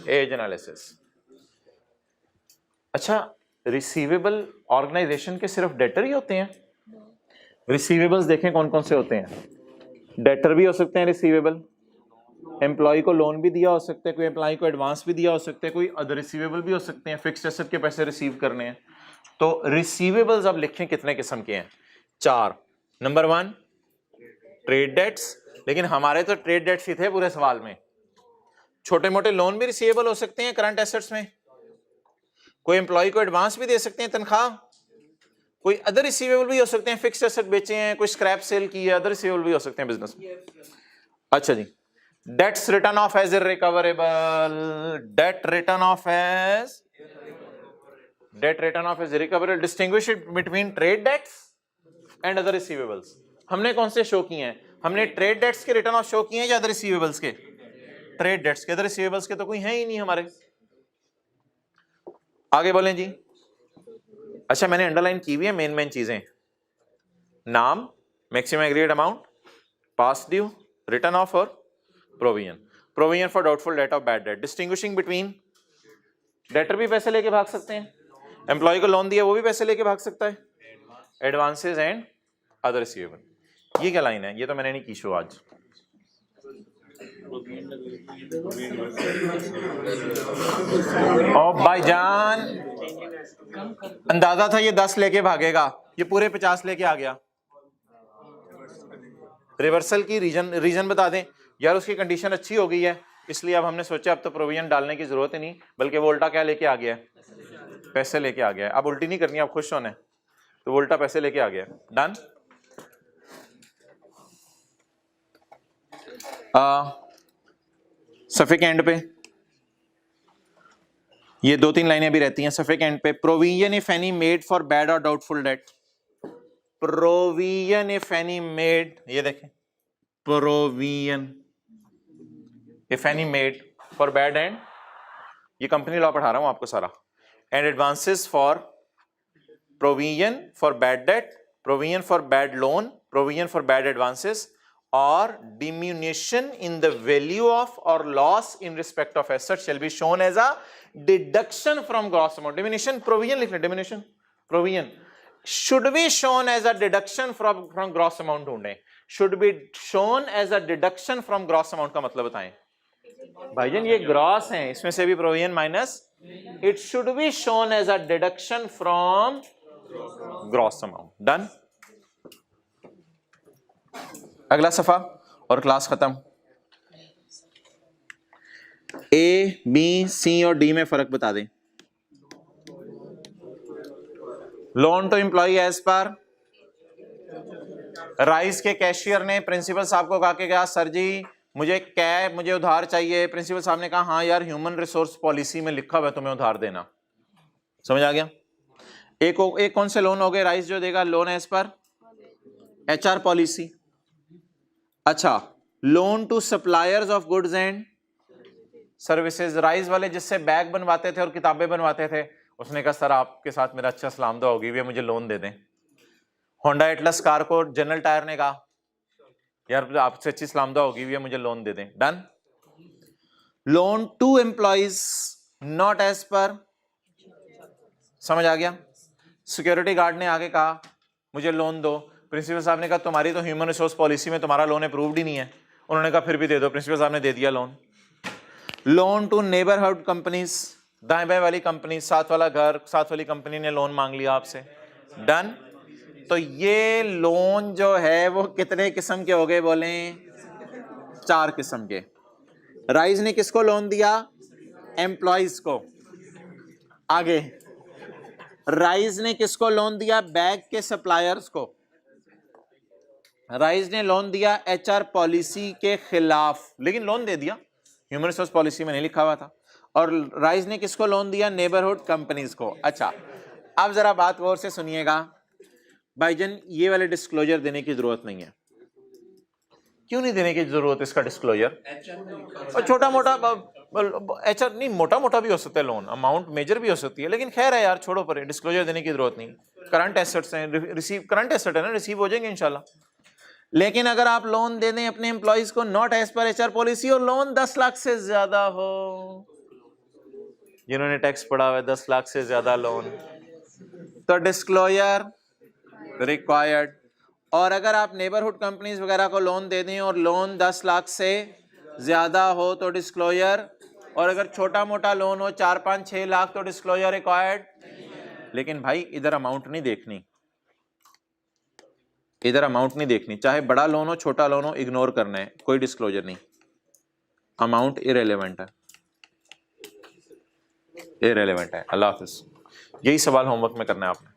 age analysis. अच्छा, रिसीवेबल ऑर्गेनाइजेशन के सिर्फ डेटर ही होते हैं? रिसीवेबल्स देखें कौन कौन से होते हैं, डेटर भी हो सकते हैं रिसीवेबल, एम्प्लॉय को लोन भी दिया हो सकता है, कोई एम्प्लॉय को एडवांस भी दिया हो सकता है, कोई अदर रिसीवेबल भी हो सकते हैं, फिक्स्ड एसेट के पैसे रिसीव करने हैं। तो रिसीवेबल्स अब लिखें कितने किस्म के हैं, 4। नंबर 1 ट्रेड डेट्स, लेकिन हमारे तो ट्रेड डेट्स ही थे पूरे सवाल में। छोटे मोटे लोन भी रिसीवेबल हो सकते हैं करंट एसेट्स में, कोई एम्प्लॉय को एडवांस भी दे सकते हैं तनख्वाह, कोई अदर रिसीवेबल भी हो सकते हैं, फिक्स्ड एसेट बेचे हैं, कोई स्क्रैप सेल की है, अदर रिसीवेबल भी हो सकते हैं बिजनेस में। अच्छा जी, debts written off as irrecoverable, debt written off as recoverable, distinguish between trade debts and other receivables. हमने कौन से शो किए हैं, हमने ट्रेड डेट्स के रिटर्न ऑफ शो किए हैं या अदर रिसीवेबल्स के, ट्रेड डेट्स के, अदर रिसीवेबल्स के तो कोई है ही नहीं हमारे। आगे बोलें जी। अच्छा मैंने अंडरलाइन की हुई है मेन चीजें, नाम, maximum aggregate amount, past due, written off और provision for doubtful debt of bad debt, distinguishing between, debtor भी पैसे लेके भाग सकते हैं, एम्प्लॉय को लोन दिया वो भी पैसे लेके भाग सकता है, एडवांसेस एंड अदर रिसीवेबल। ये क्या लाइन है, ये तो मैंने नहीं की शो आज। ओ भाईजान अंदाजा था ये 10 लेके भागेगा, ये पूरे 50 लेके आ गया। रिवर्सल की रीजन बता दें यार, उसकी कंडीशन अच्छी हो गई है इसलिए अब हमने सोचा अब तो प्रोविजन डालने की जरूरत ही नहीं, बल्कि वो उल्टा क्या लेके आ गया है, पैसे लेके आ गया है। अब उल्टी नहीं करनी, आप खुश होने, तो वो उल्टा पैसे लेके आ गया। डन। सफे के एंड पे ये 2-3 लाइनें भी रहती हैं सफे के एंड पे, provision if any made for bad और doubtful debt, provision if any made, ये देखें provision if any made for bad and, ये कंपनी लॉ पढ़ा रहा हूं आपको सारा, and advances for provision for bad debt, provision for bad loan, provision for bad advances, or diminution in the value of or loss in respect of asset shall be shown as a deduction from gross amount. Diminution provision लिख लें, diminution provision should be shown as a deduction from gross amount ढूंढें, should be shown as a deduction from gross amount का मतलब बताएं भाईजान, ये gross है, इसमें से भी provision minus, it should be shown as a deduction from gross amount. Done. अगला सफा और क्लास खत्म। ए, बी, सी और डी में फर्क बता दें। Loan to employee as per, rice के कैशियर ने प्रिंसिपल साहब को कहा कि क्या सर जी मुझे उधार चाहिए, प्रिंसिपल साहब ने कहा हाँ यार ह्यूमन रिसोर्स पॉलिसी में लिखा हुआ है तुम्हें उधार देना। समझ आ गया। एक कौन से लोन हो गए, राइस जो देगा लोन एज पर HR पॉलिसी। अच्छा, loan to suppliers of goods and services, राइस वाले जिससे बैग बनवाते थे और किताबें बनवाते थे, उसने कहा सर आपके साथ मेरा अच्छा सलाम दुआ होगी, मुझे लोन दे दें। होंडा एटलस कार को जनरल टायर ने कहा यार आपसे अच्छी सलाम दुआ होगी, मुझे लोन दे दें। Done. Loan to employees not as per, समझ आ गया। सिक्योरिटी गार्ड ने आगे कहा मुझे लोन दो, प्रिंसिपल साहब ने कहा तुम्हारी तो ह्यूमन रिसोर्स पॉलिसी में तुम्हारा लोन अप्रूव्ड ही नहीं है, उन्होंने कहा फिर भी दे दो, प्रिंसिपल साहब ने दे दिया loan. Loan to neighbourhood companies, दाएं बाएं वाली कंपनी, साथ वाला घर, साथ वाली कंपनी ने लोन मांग लिया आपसे। डन। तो ये लोन जो है वो कितने किस्म के हो गए बोलें, 4 किस्म के। राइज ने किसको लोन दिया, एम्प्लॉइज को। आगे राइज ने किसको लोन दिया, बैग के सप्लायर्स को। राइज ने लोन दिया HR पॉलिसी के खिलाफ, लेकिन लोन दे दिया, ह्यूमन रिसोर्स पॉलिसी में नहीं लिखा हुआ था। और राइज ने किसको लोन दिया, नेबरहुड कंपनीज को। अच्छा, अब जरा बात गौर से सुनिएगा भाईजान, ये वाले डिस्क्लोजर देने की जरूरत नहीं है। क्यों नहीं देने की जरूरत इसका डिस्क्लोजर, और छोटा मोटा HR नहीं, मोटा मोटा भी हो सकता है लोन, अमाउंट मेजर भी हो सकती है, लेकिन खैर है यार छोड़ो पर, डिस्क्लोजर देने की जरूरत नहीं। करंट एसेट्स हैं, रिसीव करंट एसेट है ना, रिसीव हो जाएंगे इंशाल्लाह। लेकिन अगर आप लोन दे दें अपने एम्प्लॉइज को नॉट एज पर HR पॉलिसी और लोन 10 लाख से ज्यादा हो, जिन्होंने टैक्स पढ़ा हुआ है 10 लाख से ज्यादा लोन, तो डिस्क्लोजर रिक्वायर्ड। और अगर आप नेबरहुड कंपनीज वगैरह को लोन दे दें और लोन 10 लाख से ज़्यादा हो तो डिस्क्लोजर, और अगर छोटा मोटा लोन हो 4, 5, 6 लाख तो डिस्क्लोजर रिक्वायर्ड। लेकिन भाई इधर अमाउंट नहीं देखनी, इधर अमाउंट नहीं देखनी, चाहे बड़ा लोन हो छोटा लोन हो, इग्नोर करना है, कोई डिस्क्लोजर नहीं, अमाउंट इरेलेवेंट है, इरेलेवेंट है। अल्लाह हाफिज़। यही सवाल होमवर्क में करना है आपने।